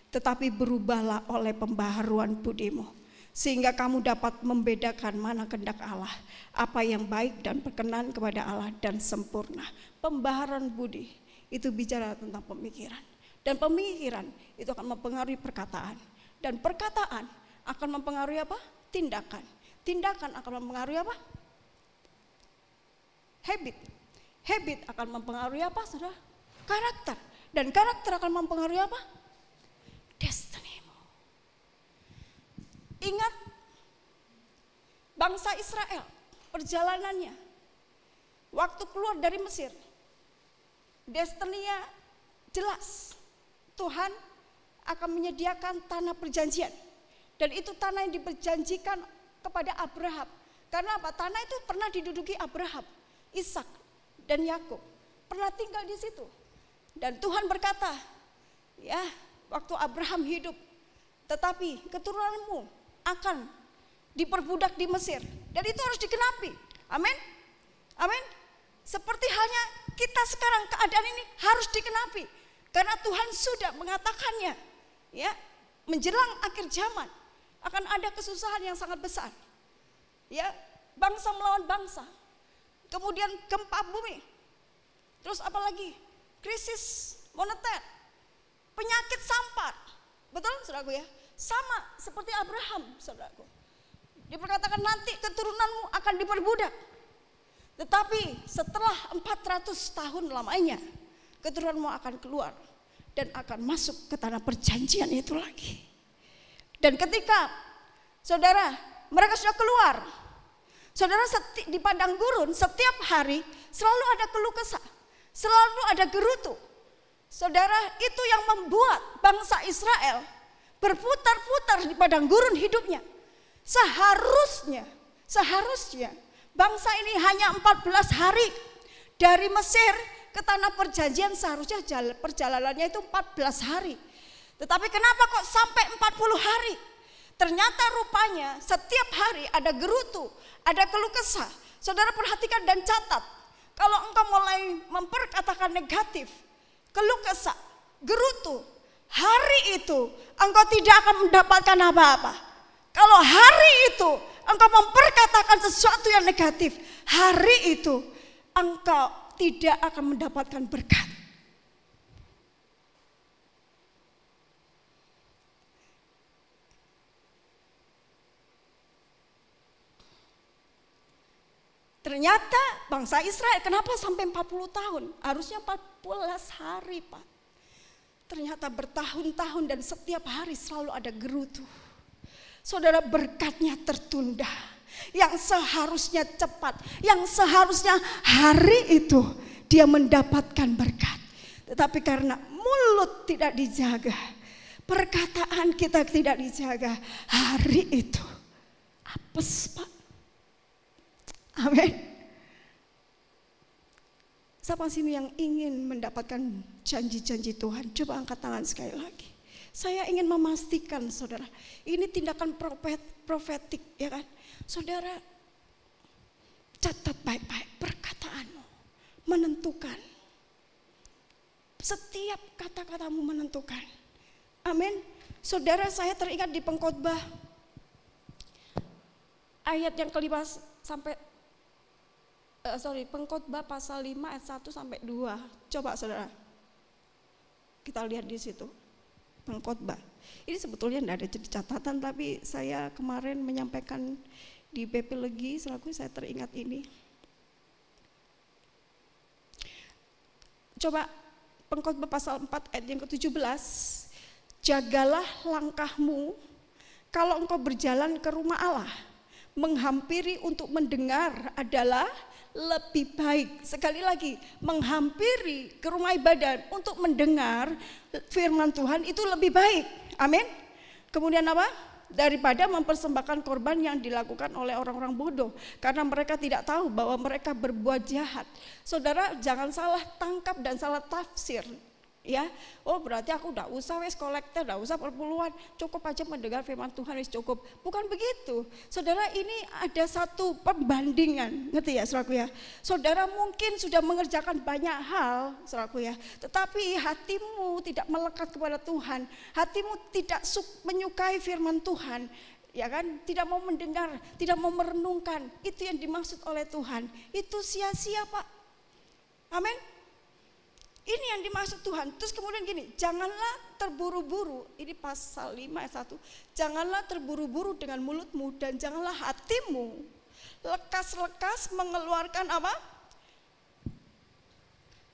tetapi berubahlah oleh pembaharuan budimu, sehingga kamu dapat membedakan mana kehendak Allah, apa yang baik dan berkenan kepada Allah dan sempurna. Pembaharuan budi itu bicara tentang pemikiran, dan pemikiran itu akan mempengaruhi perkataan, dan perkataan akan mempengaruhi apa? Tindakan. Tindakan akan mempengaruhi apa? Habit akan mempengaruhi apa, saudara? Karakter. Dan karakter akan mempengaruhi apa? Destinimu. Ingat bangsa Israel, perjalanannya waktu keluar dari Mesir, destininya jelas. Tuhan akan menyediakan tanah perjanjian, dan itu tanah yang diperjanjikan kepada Abraham. Karena apa? Tanah itu pernah diduduki Abraham, Ishak dan Yakub, pernah tinggal di situ. Dan Tuhan berkata, ya, waktu Abraham hidup, tetapi keturunanmu akan diperbudak di Mesir, dan itu harus digenapi. Amin. Amin. Seperti halnya kita sekarang, keadaan ini harus digenapi karena Tuhan sudah mengatakannya. Ya, menjelang akhir zaman akan ada kesusahan yang sangat besar. Ya, bangsa melawan bangsa. kemudian gempa bumi, terus apa lagi? Krisis moneter, penyakit sampar. Betul saudaraku ya? Sama seperti Abraham saudaraku. Diperkatakan nanti keturunanmu akan diperbudak. Tetapi setelah 400 tahun lamanya, keturunanmu akan keluar dan akan masuk ke tanah perjanjian itu lagi. Dan ketika saudara mereka sudah keluar, saudara di padang gurun setiap hari selalu ada keluh kesah, selalu ada gerutu. Saudara, itu yang membuat bangsa Israel berputar-putar di padang gurun hidupnya. Seharusnya bangsa ini hanya 14 hari dari Mesir ke tanah perjanjian, seharusnya perjalanannya itu 14 hari. Tetapi kenapa kok sampai 40 hari? Ternyata rupanya setiap hari ada gerutu, ada keluh kesah. Saudara perhatikan dan catat. Kalau engkau mulai memperkatakan negatif, keluh kesah, gerutu, hari itu engkau tidak akan mendapatkan apa-apa. Kalau hari itu engkau memperkatakan sesuatu yang negatif, hari itu engkau tidak akan mendapatkan berkat. Ternyata bangsa Israel kenapa sampai 40 tahun? Harusnya 14 hari Pak. Ternyata bertahun-tahun dan setiap hari selalu ada gerutu. Saudara, berkatnya tertunda. Yang seharusnya cepat, yang seharusnya hari itu dia mendapatkan berkat. Tetapi karena mulut tidak dijaga, perkataan kita tidak dijaga, hari itu apes Pak. Amin. Siapa sini yang ingin mendapatkan janji-janji Tuhan? Coba angkat tangan sekali lagi. Saya ingin memastikan saudara, ini tindakan profetik ya kan. Saudara, catat baik-baik perkataanmu, menentukan. Setiap kata-katamu menentukan. Amin. Saudara, saya teringat di Pengkhotbah ayat yang kelima sampai Pengkhotbah pasal 5 ayat 1 sampai 2. Coba saudara, kita lihat di situ. Pengkhotbah. Ini sebetulnya tidak ada jadi catatan, tapi saya kemarin menyampaikan di BP Legi, selaku saya teringat ini. Coba Pengkhotbah pasal 4 ayat yang ke-17. Jagalah langkahmu kalau engkau berjalan ke rumah Allah. Menghampiri untuk mendengar adalah lebih baik. Sekali lagi, menghampiri ke rumah ibadah untuk mendengar firman Tuhan itu lebih baik. Amin. Kemudian apa? Daripada mempersembahkan korban yang dilakukan oleh orang-orang bodoh, karena mereka tidak tahu bahwa mereka berbuat jahat. Saudara, jangan salah tangkap dan salah tafsir. Ya, oh berarti aku udah usah wes kolektor, udah usah perpuluhan, cukup aja mendengar firman Tuhan wes cukup. Bukan begitu. Saudara, ini ada satu perbandingan, ngerti ya saudaraku ya. Saudara mungkin sudah mengerjakan banyak hal saudaraku ya, tetapi hatimu tidak melekat kepada Tuhan, hatimu tidak menyukai firman Tuhan. Ya kan, tidak mau mendengar, tidak mau merenungkan, itu yang dimaksud oleh Tuhan. Itu sia-sia Pak. Amin. Ini yang dimaksud Tuhan. Terus kemudian gini, janganlah terburu-buru. Ini pasal 5 ayat 1. Janganlah terburu-buru dengan mulutmu dan janganlah hatimu lekas-lekas mengeluarkan apa?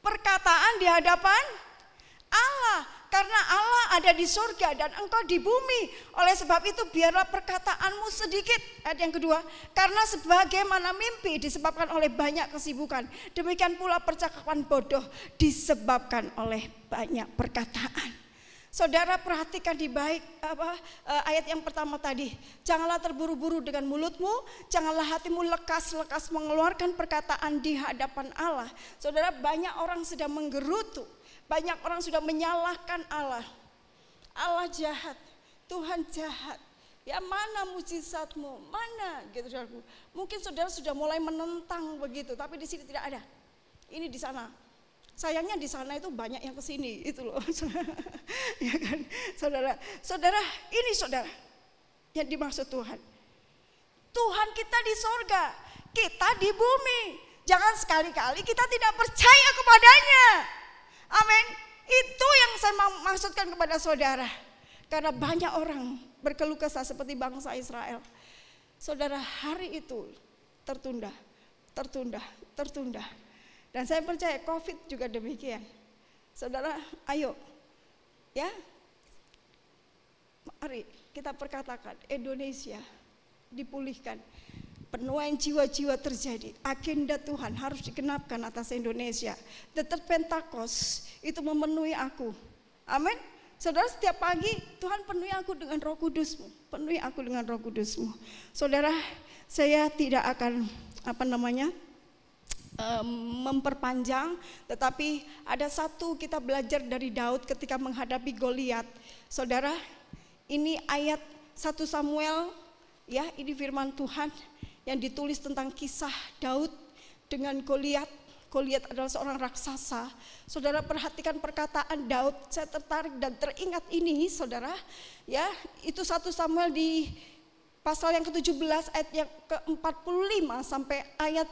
Perkataan di hadapan Allah. Karena Allah ada di surga dan engkau di bumi. Oleh sebab itu biarlah perkataanmu sedikit. Ayat yang kedua, karena sebagaimana mimpi disebabkan oleh banyak kesibukan, demikian pula percakapan bodoh disebabkan oleh banyak perkataan. Saudara perhatikan di baik ayat yang pertama tadi. Janganlah terburu-buru dengan mulutmu, janganlah hatimu lekas-lekas mengeluarkan perkataan di hadapan Allah. Saudara, banyak orang sudah menggerutu. Banyak orang sudah menyalahkan Allah. Allah jahat, Tuhan jahat. Ya mana mujizatmu, mana gitu saudaraku. Mungkin saudara sudah mulai menentang begitu, tapi di sini tidak ada. Ini di sana. Sayangnya di sana itu banyak yang ke sini itu loh. Ya kan? Saudara, ini saudara yang dimaksud Tuhan. Tuhan kita di sorga, kita di bumi. Jangan sekali-kali kita tidak percaya kepadanya. Amin. Itu yang saya maksudkan kepada saudara. Karena banyak orang berkeluh kesah seperti bangsa Israel. Saudara, hari itu tertunda. Dan saya percaya COVID juga demikian. Saudara, ayo ya, mari kita perkatakan Indonesia dipulihkan. Penuaian jiwa-jiwa terjadi. Agenda Tuhan harus digenapkan atas Indonesia. The Third Pentecost itu memenuhi aku. Amin. Saudara, setiap pagi Tuhan penuhi aku dengan Roh Kudus-Mu. Penuhi aku dengan Roh Kudus-Mu. Saudara, saya tidak akan memperpanjang, tetapi ada satu kita belajar dari Daud ketika menghadapi Goliat. Saudara, ini ayat 1 Samuel ya, ini firman Tuhan yang ditulis tentang kisah Daud dengan Goliat. Goliat adalah seorang raksasa. Saudara, perhatikan perkataan Daud. Saya tertarik dan teringat ini, saudara. Ya, itu 1 Samuel di pasal yang ke-17 ayat yang ke-45 sampai ayat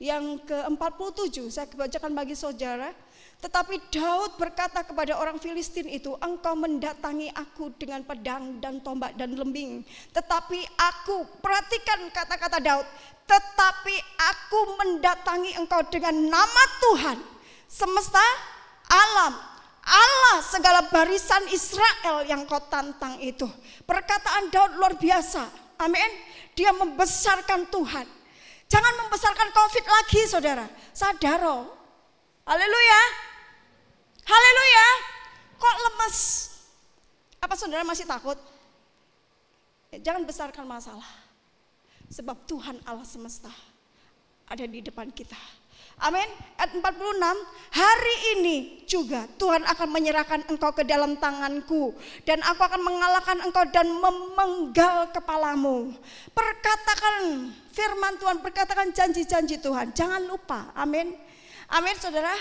yang ke-47. Saya bacakan bagi saudara. Tetapi Daud berkata kepada orang Filistin itu, engkau mendatangi aku dengan pedang dan tombak dan lembing. Tetapi aku, perhatikan kata-kata Daud, tetapi aku mendatangi engkau dengan nama Tuhan semesta alam, Allah segala barisan Israel yang kau tantang itu. Perkataan Daud luar biasa. Amin. Dia membesarkan Tuhan. Jangan membesarkan COVID lagi, saudara. Sadaro. Haleluya. Haleluya. Kok lemes? Apa saudara masih takut? Jangan besarkan masalah. Sebab Tuhan Allah semesta ada di depan kita. Amin. Ayat 46, hari ini juga Tuhan akan menyerahkan engkau ke dalam tanganku, dan aku akan mengalahkan engkau dan memenggal kepalamu. Perkatakan firman Tuhan, perkatakan janji-janji Tuhan. Jangan lupa. Amin. Amin, saudara.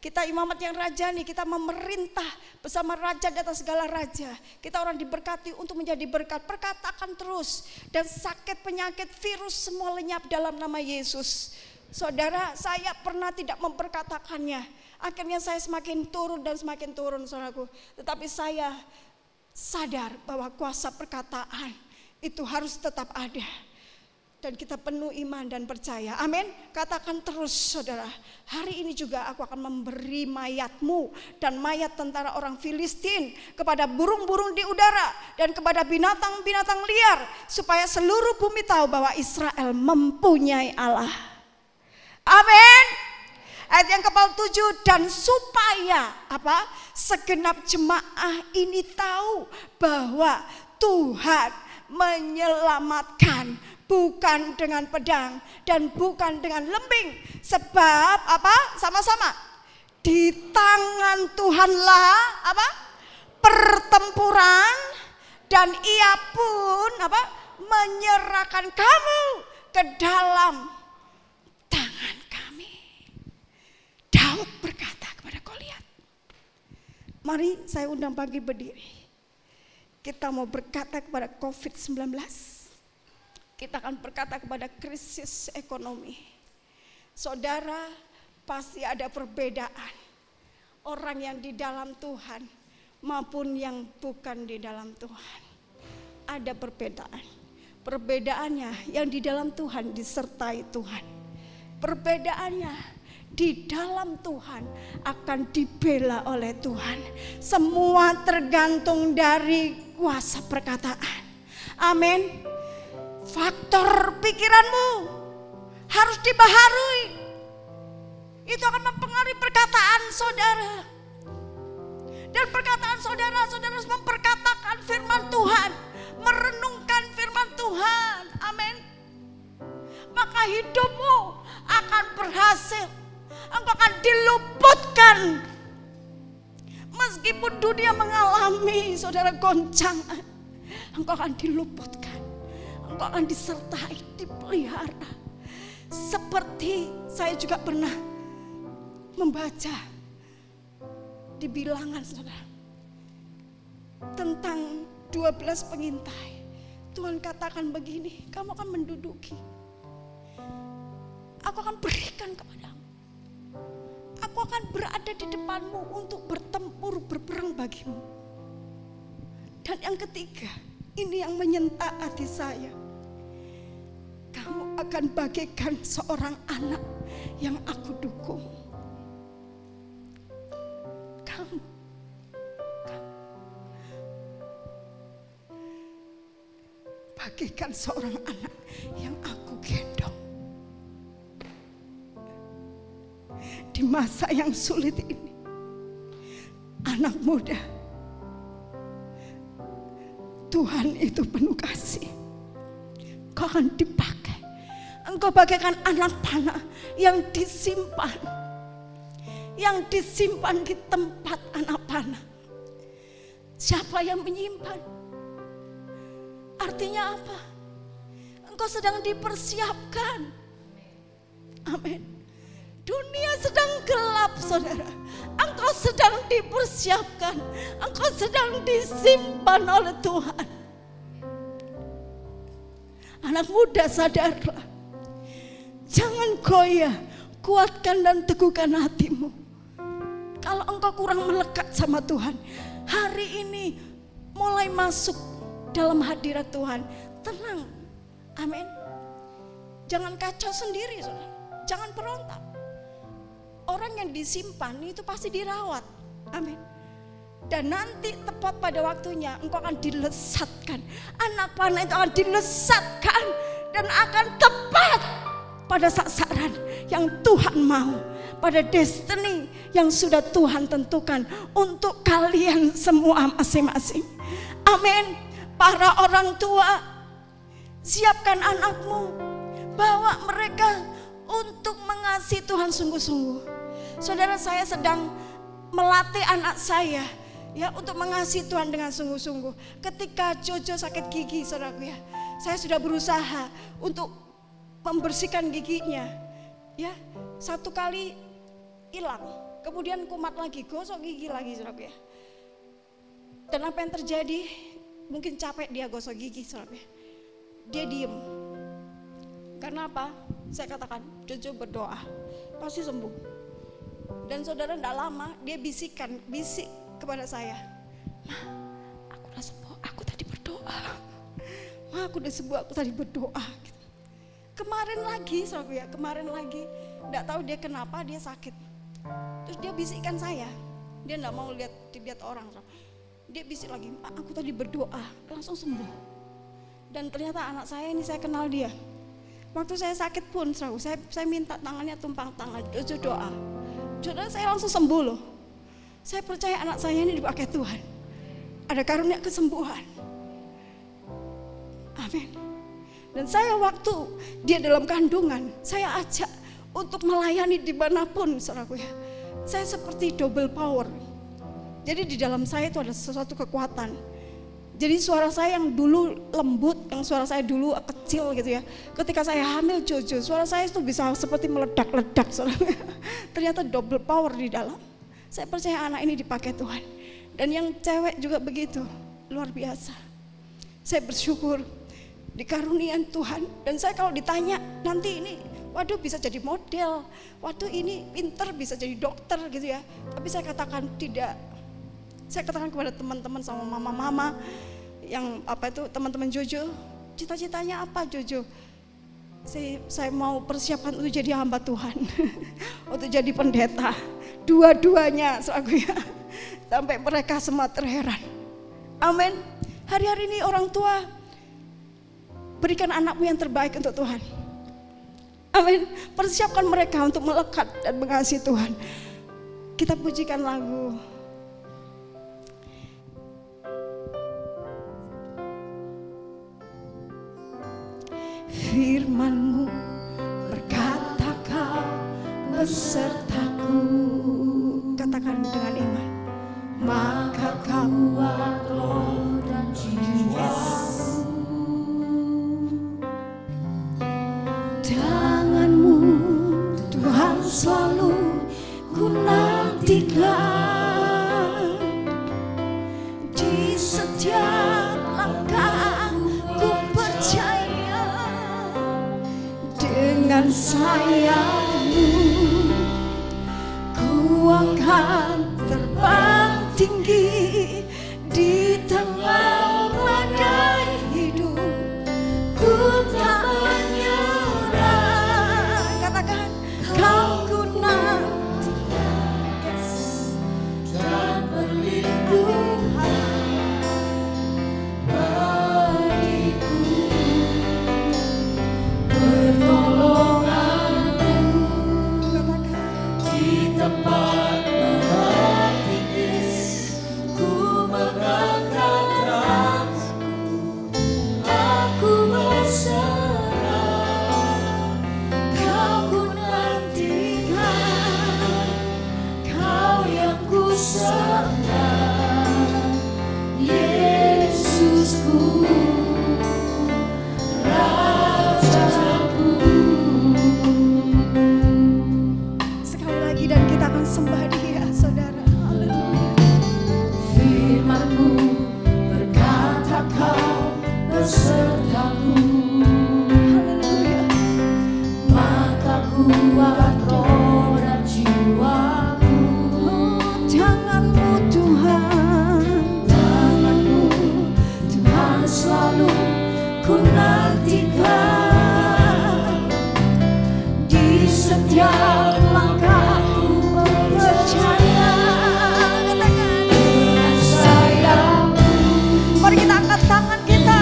Kita imamat yang rajani, kita memerintah bersama raja di atas segala raja. Kita orang diberkati untuk menjadi berkat. Perkatakan terus, dan sakit, penyakit, virus semua lenyap dalam nama Yesus. Saudara, saya pernah tidak memperkatakannya. Akhirnya saya semakin turun dan semakin turun, saudaraku. Tetapi saya sadar bahwa kuasa perkataan itu harus tetap ada. Dan kita penuh iman dan percaya. Amin. Katakan terus, saudara. Hari ini juga aku akan memberi mayatmu dan mayat tentara orang Filistin kepada burung-burung di udara dan kepada binatang-binatang liar, supaya seluruh bumi tahu bahwa Israel mempunyai Allah. Amin. Ayat yang ke-7, dan supaya apa? Segenap jemaah ini tahu bahwa Tuhan menyelamatkan, bukan dengan pedang dan bukan dengan lembing. Sebab apa? Sama-sama. Di tangan Tuhanlah apa? Pertempuran, dan Ia pun apa? Menyerahkan kamu ke dalam tangan kami. Daud berkata kepada Goliat. Mari saya undang pagi berdiri. Kita mau berkata kepada COVID-19. Kita akan berkata kepada krisis ekonomi. Saudara, pasti ada perbedaan. Orang yang di dalam Tuhan maupun yang bukan di dalam Tuhan. Ada perbedaan. Perbedaannya yang di dalam Tuhan disertai Tuhan. Perbedaannya di dalam Tuhan akan dibela oleh Tuhan. Semua tergantung dari kuasa perkataan. Amin. Faktor pikiranmu harus dibaharui. Itu akan mempengaruhi perkataan saudara. Dan perkataan saudara, saudara harus memperkatakan firman Tuhan, merenungkan firman Tuhan. Amin. Maka hidupmu akan berhasil. Engkau akan diluputkan. Meskipun dunia mengalami saudara goncangan, engkau akan diluputkan. Engkau akan disertai, dipelihara. Seperti saya juga pernah membaca di bilangan saudara, tentang 12 pengintai. Tuhan katakan begini, kamu akan menduduki aku akan berikan kepadamu. Aku akan berada di depanmu untuk bertempur, berperang bagimu. Dan yang ketiga, ini yang menyentak hati saya. Kamu akan bagaikan seorang anak yang aku dukung. Kamu bagaikan seorang anak yang aku gendong. Di masa yang sulit ini, anak muda, Tuhan itu penuh kasih. Kau akan dipakai. Engkau bagaikan anak panah yang disimpan, di tempat anak panah. Siapa yang menyimpan? Artinya apa? Engkau sedang dipersiapkan. Amin. Dunia sedang gelap, saudara. Engkau sedang dipersiapkan. Engkau sedang disimpan oleh Tuhan. Anak muda, sadarlah. Jangan goyah. Kuatkan dan teguhkan hatimu. Kalau engkau kurang melekat sama Tuhan, hari ini mulai masuk dalam hadirat Tuhan. Tenang. Amin. Jangan kacau sendiri, saudara. Jangan berontak. Orang yang disimpan itu pasti dirawat. Amin. Dan nanti tepat pada waktunya engkau akan dilesatkan. Anak panah itu akan dilesatkan dan akan tepat pada sasaran yang Tuhan mau, pada destiny yang sudah Tuhan tentukan untuk kalian semua masing-masing. Amin. Para orang tua, siapkan anakmu, bawa mereka untuk mengasihi Tuhan sungguh-sungguh. Saudara, saya sedang melatih anak saya ya untuk mengasihi Tuhan dengan sungguh-sungguh. Ketika Jojo sakit gigi, saudaraku ya, saya sudah berusaha untuk membersihkan giginya. Ya, satu kali hilang, kemudian kumat lagi, gosok gigi lagi, saudaraku ya. Dan apa yang terjadi? Mungkin capek dia gosok gigi, saudaraku ya. Dia diem. Karena apa? Saya katakan, Jojo berdoa, pasti sembuh. Dan saudara, tidak lama dia bisik kepada saya, Ma, aku udah sembuh, aku tadi berdoa. Ma, aku udah sembuh, aku tadi berdoa. Gitu. Kemarin lagi, saudara ya, kemarin lagi, tidak tahu dia kenapa dia sakit. Terus dia bisikkan saya, dia tidak mau dilihat orang. Dia bisik lagi, Ma, aku tadi berdoa, langsung sembuh. Dan ternyata anak saya ini saya kenal dia. Waktu saya sakit pun, saya minta tangannya tumpang tangan, Jojo doa. Saudara, saya langsung sembuh loh. Saya percaya anak saya ini dipakai Tuhan. Ada karunia kesembuhan. Amin. Dan saya waktu dia dalam kandungan, saya ajak untuk melayani dimanapun, saudaraku ya. Saya seperti double power. Jadi di dalam saya itu ada sesuatu kekuatan. Jadi suara saya yang dulu lembut, yang suara saya dulu kecil gitu ya. Ketika saya hamil Jojo, suara saya itu bisa seperti meledak-ledak. Ternyata double power di dalam. Saya percaya anak ini dipakai Tuhan. Dan yang cewek juga begitu, luar biasa. Saya bersyukur dikarunian Tuhan. Dan saya kalau ditanya nanti ini, waduh bisa jadi model, waduh ini pinter bisa jadi dokter gitu ya. Tapi saya katakan tidak. Saya katakan kepada teman-teman sama mama-mama yang teman-teman Jojo, cita-citanya apa Jojo? Saya mau persiapan untuk jadi hamba Tuhan, untuk jadi pendeta, dua-duanya ya. Sampai mereka semua terheran. Amin. Hari-hari ini orang tua, berikan anakmu yang terbaik untuk Tuhan. Amin. Persiapkan mereka untuk melekat dan mengasihi Tuhan. Kita pujikan lagu. Firman-Mu berkata Kau besertaku. Katakan dengan iman. Maka kuat roh dan jiwaku. Tangan-Mu Tuhan selalu ku nantikan. Di setiap langkah ku percaya. Dengan sayangmu, ku akan terbang tinggi di tengah badai hidup. Ku tak menyerah. Katakan, kau ku nantikan dan perlindungan bagiku, pertolonganmu di tempat maha tinggi. Ku mengangkat tanganku, aku berserah. Kau ku nantikan, Kau yang ku sembah, Yesusku, Rajaku. Sekali lagi dan kita akan sembah Dia, saudara. Haleluya. Firman-Mu berkata Kau besertaku. Haleluya. Maka kuat roh dan jiwaku. Tangan-Mu Tuhan, tangan-Mu Tuhan, selalu ku nantikan. Di setiap langkahku percaya. Katakan, dengan sayangmu. Mari kita angkat tangan kita.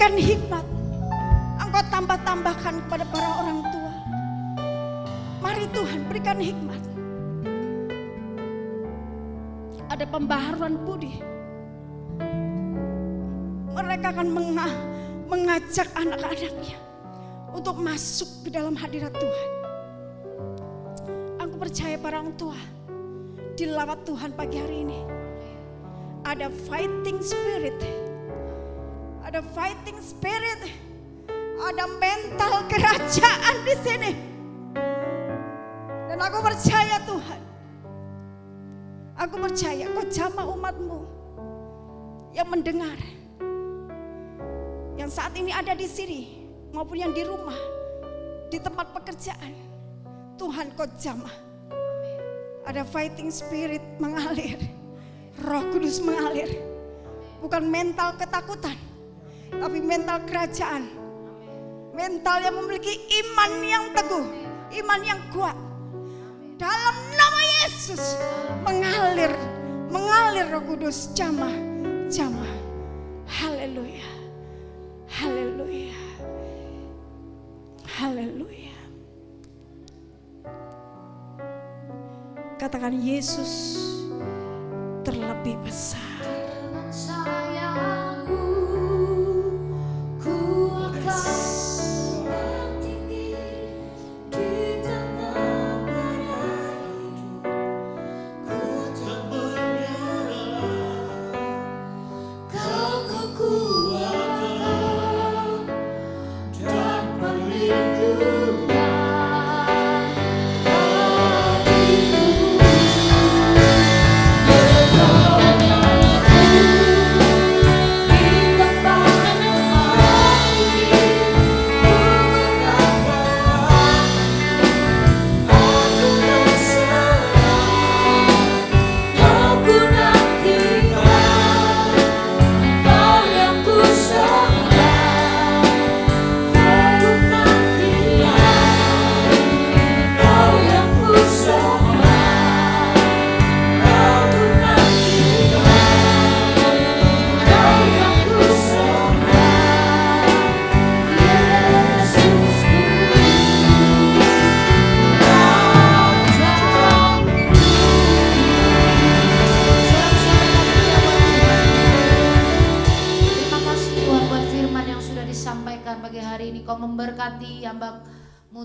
berikan hikmat. Engkau tambah-tambahkan kepada para orang tua. Mari Tuhan berikan hikmat. Ada pembaharuan budi. Mereka akan mengajak anak-anaknya untuk masuk ke dalam hadirat Tuhan. Aku percaya para orang tua dilawat Tuhan pagi hari ini. Ada fighting spirit. Ada fighting spirit. Ada mental kerajaan di sini. Dan aku percaya Tuhan. Aku percaya Kau jamah umat-Mu yang mendengar. Yang saat ini ada di sini maupun yang di rumah, di tempat pekerjaan. Tuhan Kau jamah. Ada fighting spirit mengalir. Roh Kudus mengalir. Bukan mental ketakutan, tapi mental kerajaan. Mental yang memiliki iman yang teguh, iman yang kuat. Dalam nama Yesus mengalir Roh Kudus, jamah. Haleluya. Haleluya. Haleluya. Katakan Yesus terlebih besar.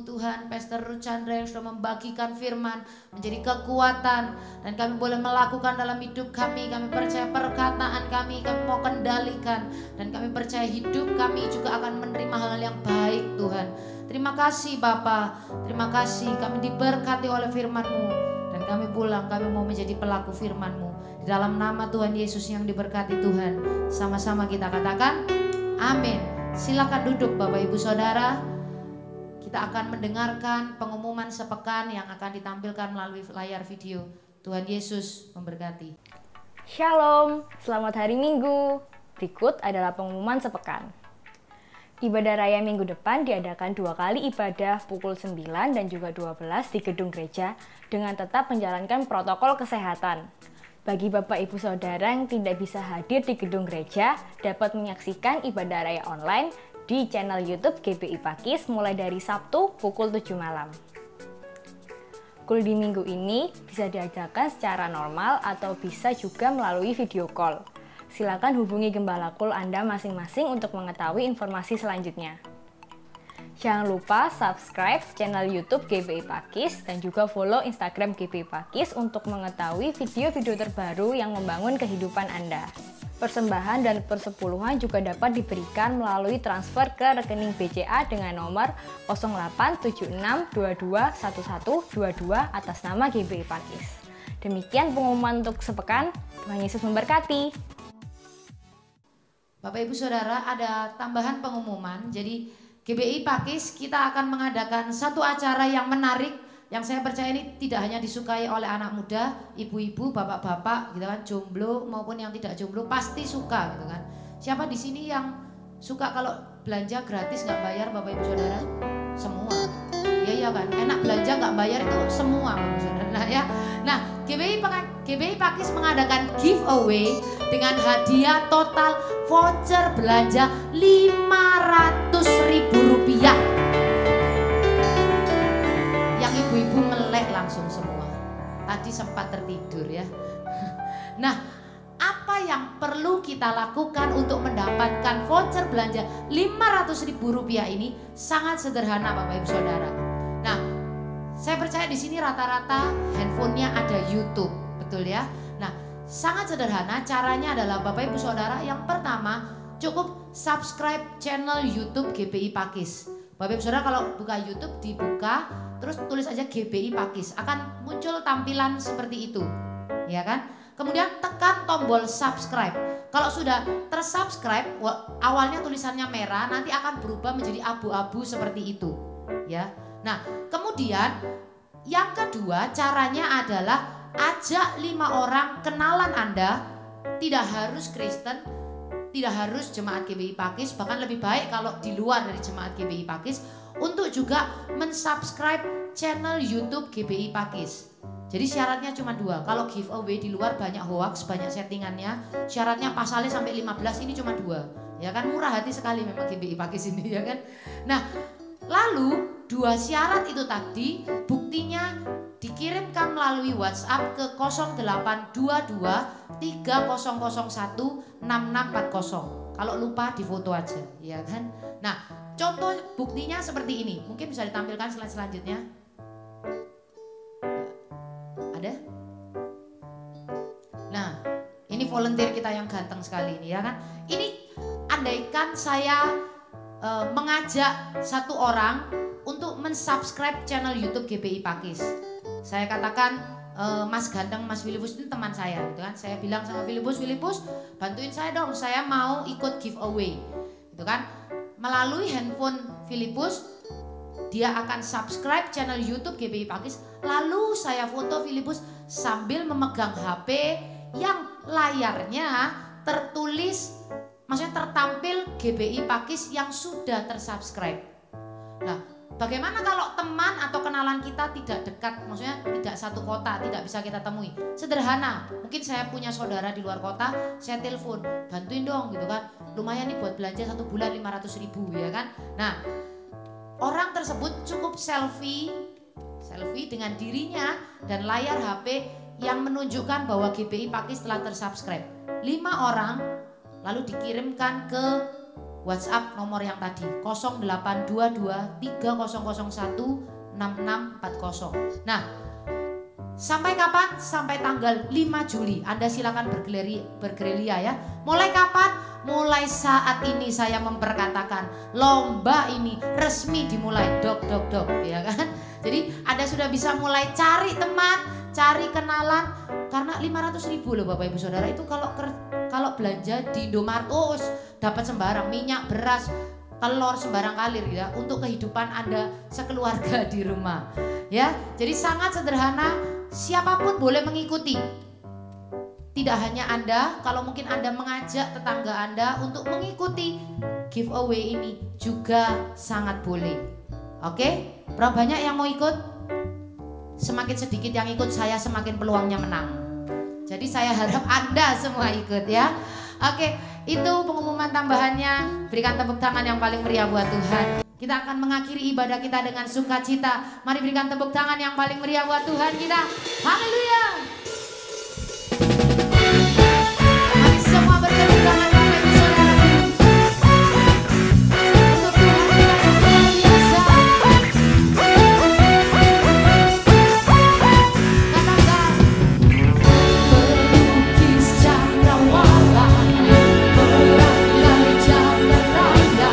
Tuhan, Pastor Chandra yang sudah membagikan firman menjadi kekuatan dan kami boleh melakukan dalam hidup kami. Kami percaya perkataan kami mau kendalikan dan kami percaya hidup kami juga akan menerima hal-hal yang baik Tuhan. Terima kasih Bapa, terima kasih kami diberkati oleh firman-Mu dan kami pulang, kami mau menjadi pelaku firman-Mu. Di dalam nama Tuhan Yesus yang diberkati Tuhan, sama-sama kita katakan amin. Silakan duduk Bapak Ibu Saudara. Kita akan mendengarkan pengumuman sepekan yang akan ditampilkan melalui layar video. Tuhan Yesus memberkati. Shalom, selamat hari Minggu. Berikut adalah pengumuman sepekan. Ibadah raya minggu depan diadakan 2 kali ibadah pukul 9 dan juga 12 di gedung gereja dengan tetap menjalankan protokol kesehatan. Bagi Bapak Ibu Saudara yang tidak bisa hadir di gedung gereja, dapat menyaksikan ibadah raya online di channel YouTube GBI Pakis mulai dari Sabtu pukul 7 malam. Kul di minggu ini bisa diadakan secara normal atau bisa juga melalui video call. Silakan hubungi gembala kul Anda masing-masing untuk mengetahui informasi selanjutnya. Jangan lupa subscribe channel YouTube GBI Pakis dan juga follow Instagram GBI Pakis untuk mengetahui video-video terbaru yang membangun kehidupan Anda. Persembahan dan persepuluhan juga dapat diberikan melalui transfer ke rekening BCA dengan nomor 0876221122 atas nama GBI Pakis. Demikian pengumuman untuk sepekan. Tuhan Yesus memberkati. Bapak Ibu Saudara, ada tambahan pengumuman. Jadi GBI Pakis kita akan mengadakan satu acara yang menarik, yang saya percaya ini tidak hanya disukai oleh anak muda, ibu-ibu, bapak-bapak, gitu kan, jomblo maupun yang tidak jomblo pasti suka, gitu kan. Siapa di sini yang suka kalau belanja gratis nggak bayar, Bapak Ibu Saudara? Semua, ya kan. Enak belanja nggak bayar itu semua, Bapak Ibu Saudara. Nah, GBI Pakis mengadakan giveaway dengan hadiah total voucher belanja Rp500.000. Yang ibu-ibu melek langsung semua. Tadi sempat tertidur ya. Nah, apa yang perlu kita lakukan untuk mendapatkan voucher belanja Rp500.000 ini sangat sederhana Bapak Ibu Saudara. Nah, saya percaya di sini rata-rata handphonenya ada YouTube, betul ya? Nah, sangat sederhana caranya adalah Bapak Ibu Saudara, yang pertama cukup subscribe channel YouTube GBI Pakis. Bapak Ibu Saudara kalau buka YouTube dibuka, terus tulis aja GBI Pakis, akan muncul tampilan seperti itu, ya kan? Kemudian tekan tombol subscribe. Kalau sudah tersubscribe, awalnya tulisannya merah, nanti akan berubah menjadi abu-abu seperti itu, ya. Nah, kemudian yang kedua caranya adalah ajak 5 orang kenalan Anda, tidak harus Kristen, tidak harus jemaat GBI Pakis, bahkan lebih baik kalau di luar dari jemaat GBI Pakis, untuk juga mensubscribe channel YouTube GBI Pakis. Jadi syaratnya cuma 2. Kalau giveaway di luar banyak hoax, banyak settingannya. Syaratnya pasalnya sampai 15, ini cuma 2. Ya kan, murah hati sekali memang GBI Pakis ini, ya kan. Nah, lalu 2 syarat itu tadi buktinya dikirimkan melalui WhatsApp ke 0822 3001 6640. Kalau lupa difoto aja, ya kan. Nah, contoh buktinya seperti ini. Mungkin bisa ditampilkan slide selanjutnya. Ada? Nah, ini volunteer kita yang ganteng sekali ini, ya kan. Ini andaikan saya mengajak 1 orang untuk mensubscribe channel YouTube GBI Pakis. Saya katakan, Mas ganteng, Mas Filipus ini teman saya, gitu kan. Saya bilang sama Filipus, bantuin saya dong, saya mau ikut giveaway, gitu kan. Melalui handphone Filipus, dia akan subscribe channel YouTube GBI Pakis. Lalu saya foto Filipus sambil memegang HP yang layarnya tertulis, maksudnya tertampil GBI Pakis yang sudah tersubscribe. Nah, bagaimana kalau teman atau kenalan kita tidak dekat, maksudnya tidak satu kota, tidak bisa kita temui? Sederhana, mungkin saya punya saudara di luar kota, saya telepon, bantuin dong, gitu kan. Lumayan nih buat belanja 1 bulan 500.000, ya kan. Nah, orang tersebut cukup selfie dengan dirinya dan layar HP yang menunjukkan bahwa GBI Pakis telah tersubscribe. 5 orang lalu dikirimkan ke WhatsApp nomor yang tadi 0822 3001 6640. Nah, sampai kapan? Sampai tanggal 5 Juli. Anda silakan bergerilya ya. Mulai kapan? Mulai saat ini saya memperkatakan lomba ini resmi dimulai. Dok, ya kan? Jadi Anda sudah bisa mulai cari teman, cari kenalan, karena 500.000 loh Bapak Ibu Saudara. Itu kalau belanja di Indomaret, dapat sembarang, minyak, beras, telur sembarang kalir ya, untuk kehidupan Anda sekeluarga di rumah. Ya, jadi sangat sederhana, siapapun boleh mengikuti. Tidak hanya Anda, kalau mungkin Anda mengajak tetangga Anda untuk mengikuti giveaway ini juga sangat boleh. Oke, berapa banyak yang mau ikut? Semakin sedikit yang ikut, saya semakin peluangnya menang. Jadi saya harap Anda semua ikut ya. Oke, itu pengumuman tambahannya. Berikan tepuk tangan yang paling meriah buat Tuhan. Kita akan mengakhiri ibadah kita dengan sukacita. Mari berikan tepuk tangan yang paling meriah buat Tuhan kita. Haleluya. Mari semua bertepuk tangan Bapak Ibu Saudara. Untuk Tuhan kita yang luar biasa. Katakan, pelukis cakrawala, merangkai jagat raya,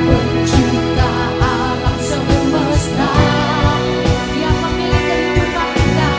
pencipta alam semesta, yang memilih kehidupan kita.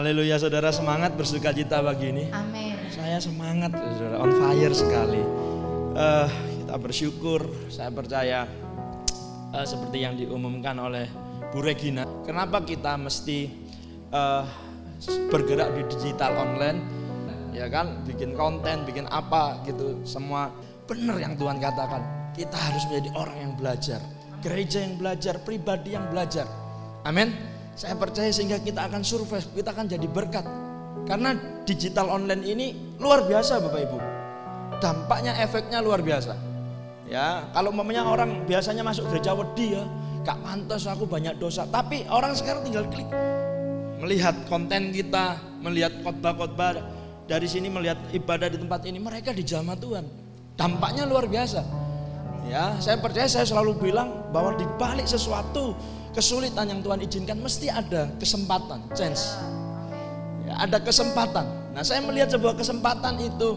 Haleluya, saudara, semangat bersukacita pagi ini. Amin. Saya semangat, saudara, on fire sekali. Kita bersyukur, saya percaya seperti yang diumumkan oleh Bu Regina. Kenapa kita mesti bergerak di digital online? Ya kan, bikin konten, bikin apa gitu, semua benar yang Tuhan katakan. Kita harus menjadi orang yang belajar, gereja yang belajar, pribadi yang belajar. Amin. Saya percaya sehingga kita akan survive, kita akan jadi berkat. Karena digital online ini luar biasa Bapak Ibu. Dampaknya, efeknya luar biasa. Ya, kalau umpamanya orang biasanya masuk gereja wedi ya, gak pantas, aku banyak dosa. Tapi orang sekarang tinggal klik, melihat konten kita, melihat khotbah-khotbah dari sini, melihat ibadah di tempat ini, mereka dijamah Tuhan. Dampaknya luar biasa. Ya, saya percaya, saya selalu bilang bahwa di balik sesuatu kesulitan yang Tuhan izinkan mesti ada kesempatan, chance. Ya, ada kesempatan. Nah, saya melihat sebuah kesempatan itu,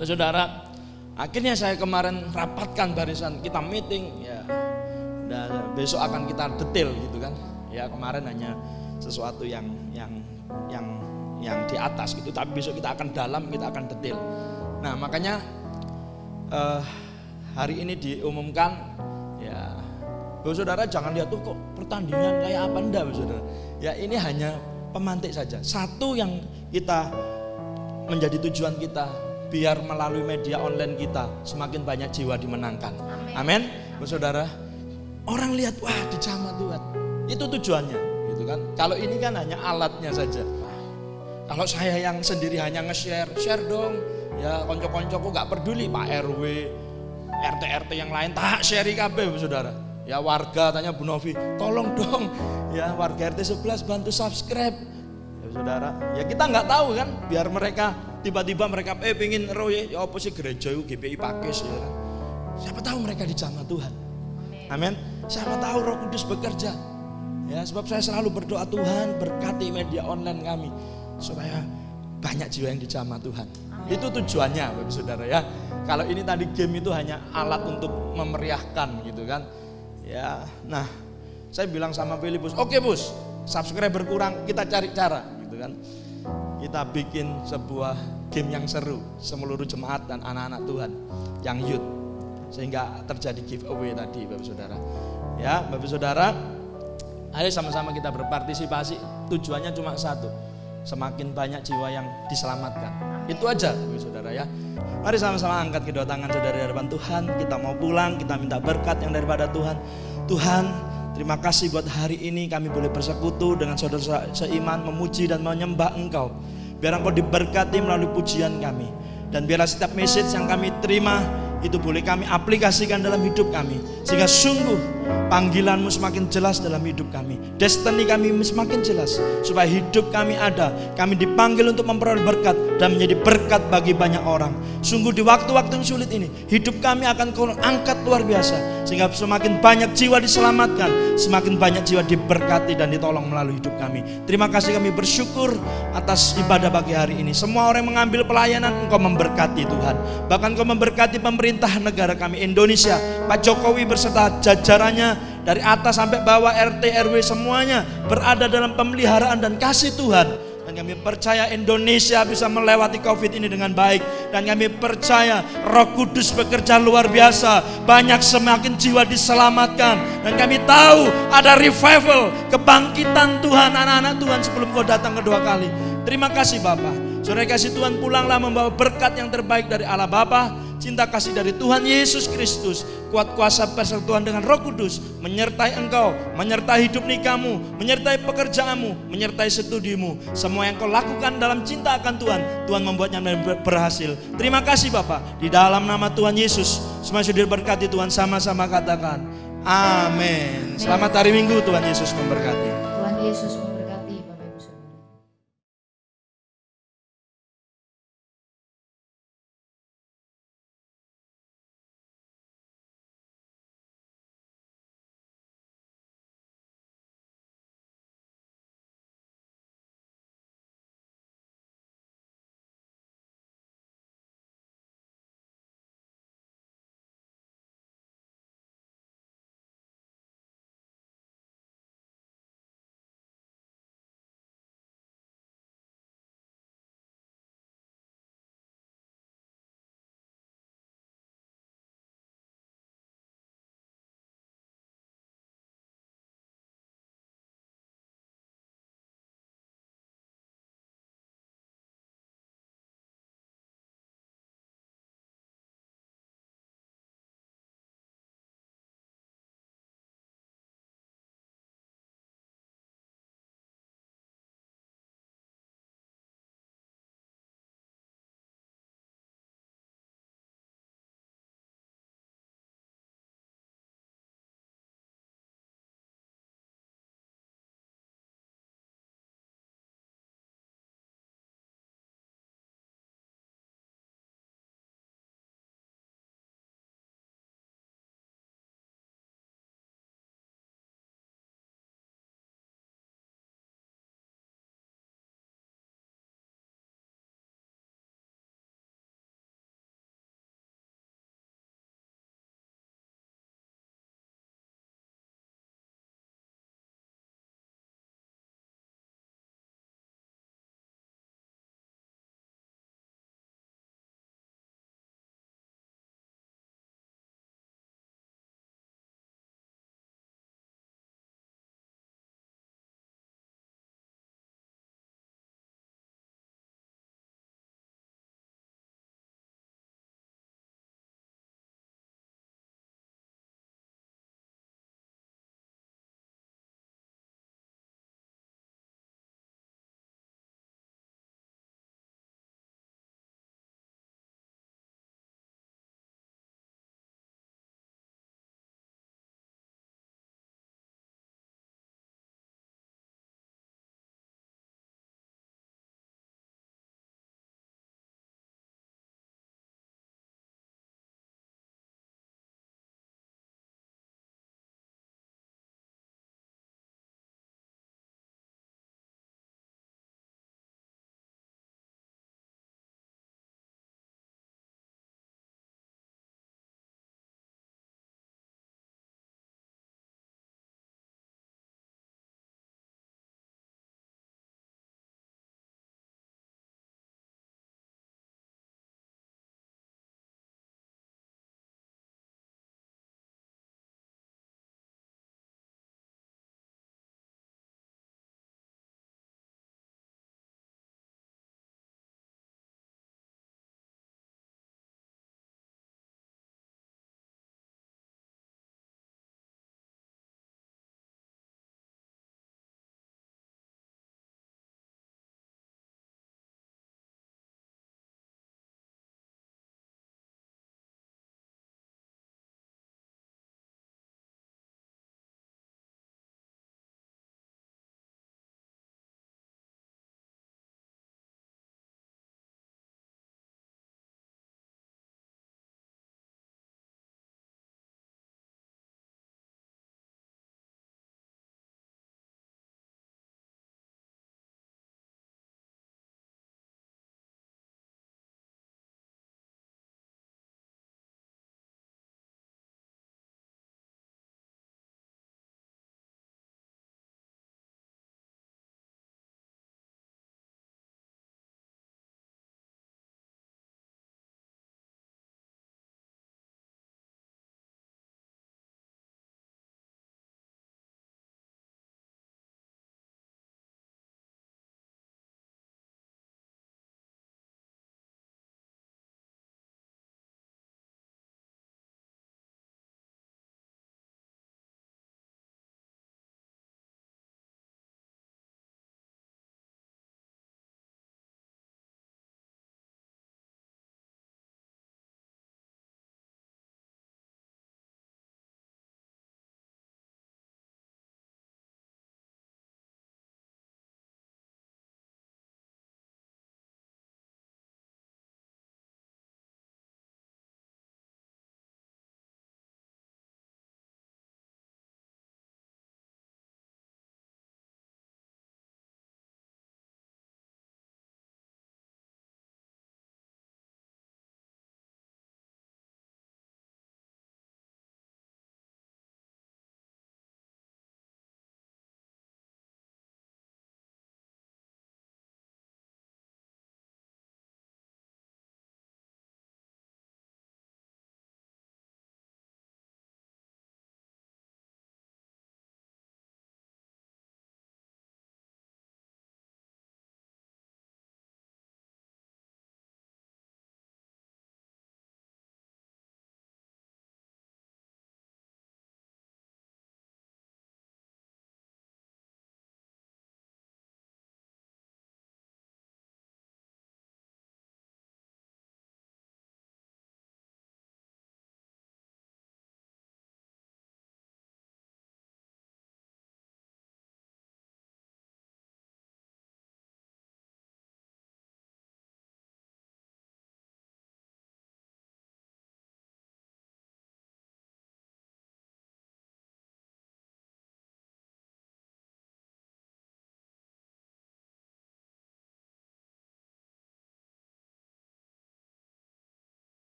saudara. Akhirnya saya kemarin rapatkan barisan, kita meeting, ya. Dan besok akan kita detail gitu kan. Ya, kemarin hanya sesuatu yang di atas gitu, tapi besok kita akan dalam, kita akan detail. Nah, makanya hari ini diumumkan, ya. Saudara, jangan lihat tuh kok pertandingan kayak apa, enggak saudara. Ya, ini hanya pemantik saja. Satu yang kita menjadi tujuan kita, biar melalui media online kita semakin banyak jiwa dimenangkan. Amin. Saudara, orang lihat, wah, dijamah Tuhan. Itu tujuannya, gitu kan. Kalau ini kan hanya alatnya saja. Kalau saya yang sendiri hanya share dong. Ya, konco-koncoku gak peduli, Pak RW, RT yang lain tak share kabeh saudara. Ya, warga tanya Bu Novi, tolong dong ya warga RT 11 bantu subscribe. Ya saudara, ya kita nggak tahu kan, biar mereka tiba-tiba mereka pengen roye, ya apa sih gereja GPI pakis ya kan. Siapa tahu mereka dijamah Tuhan. Amin. Siapa tahu Roh Kudus bekerja. Ya, sebab saya selalu berdoa, Tuhan berkati media online kami supaya banyak jiwa yang dijamah Tuhan. Itu tujuannya Bapak Saudara ya. Kalau ini tadi game itu hanya alat untuk memeriahkan gitu kan. Ya, nah saya bilang sama Filipus, oke Bus, subscriber kurang, kita cari cara gitu kan. Kita bikin sebuah game yang seru, seluruh jemaat dan anak-anak Tuhan yang youth, sehingga terjadi giveaway tadi Bapak Saudara. Ya, Bapak Saudara, ayo sama-sama kita berpartisipasi. Tujuannya cuma satu, semakin banyak jiwa yang diselamatkan. Itu aja Bapak Saudara ya. Mari sama-sama angkat kedua tangan saudara di hadapan Tuhan. Kita mau pulang, kita minta berkat yang daripada Tuhan. Tuhan, terima kasih buat hari ini kami boleh bersekutu dengan saudara seiman, memuji dan menyembah Engkau. Biar Engkau diberkati melalui pujian kami. Dan biarlah setiap message yang kami terima itu boleh kami aplikasikan dalam hidup kami, sehingga sungguh panggilan-Mu semakin jelas dalam hidup kami, destiny kami semakin jelas, supaya hidup kami ada, kami dipanggil untuk memperoleh berkat dan menjadi berkat bagi banyak orang. Sungguh di waktu-waktu yang sulit ini, hidup kami akan Kau angkat luar biasa, sehingga semakin banyak jiwa diselamatkan, semakin banyak jiwa diberkati dan ditolong melalui hidup kami. Terima kasih, kami bersyukur atas ibadah pagi hari ini. Semua orang yang mengambil pelayanan, Engkau memberkati Tuhan. Bahkan Engkau memberkati pemerintah negara kami Indonesia, Pak Jokowi beserta jajarannya dari atas sampai bawah, RT RW semuanya berada dalam pemeliharaan dan kasih Tuhan. Dan kami percaya Indonesia bisa melewati COVID ini dengan baik. Dan kami percaya Roh Kudus bekerja luar biasa, banyak semakin jiwa diselamatkan. Dan kami tahu ada revival, kebangkitan Tuhan, anak-anak Tuhan sebelum Kau datang kedua kali. Terima kasih Bapa. Saudara kasih Tuhan, pulanglah membawa berkat yang terbaik dari Allah Bapa, cinta kasih dari Tuhan Yesus Kristus, kuat kuasa persekutuan dengan Roh Kudus menyertai engkau, menyertai hidup nikahmu, menyertai pekerjaanmu, menyertai studimu. Semua yang kau lakukan dalam cinta akan Tuhan, Tuhan membuatnya berhasil. Terima kasih Bapa, di dalam nama Tuhan Yesus semua sudah diberkati. Tuhan sama-sama katakan amin. Selamat hari Minggu, Tuhan Yesus memberkati. Tuhan Yesus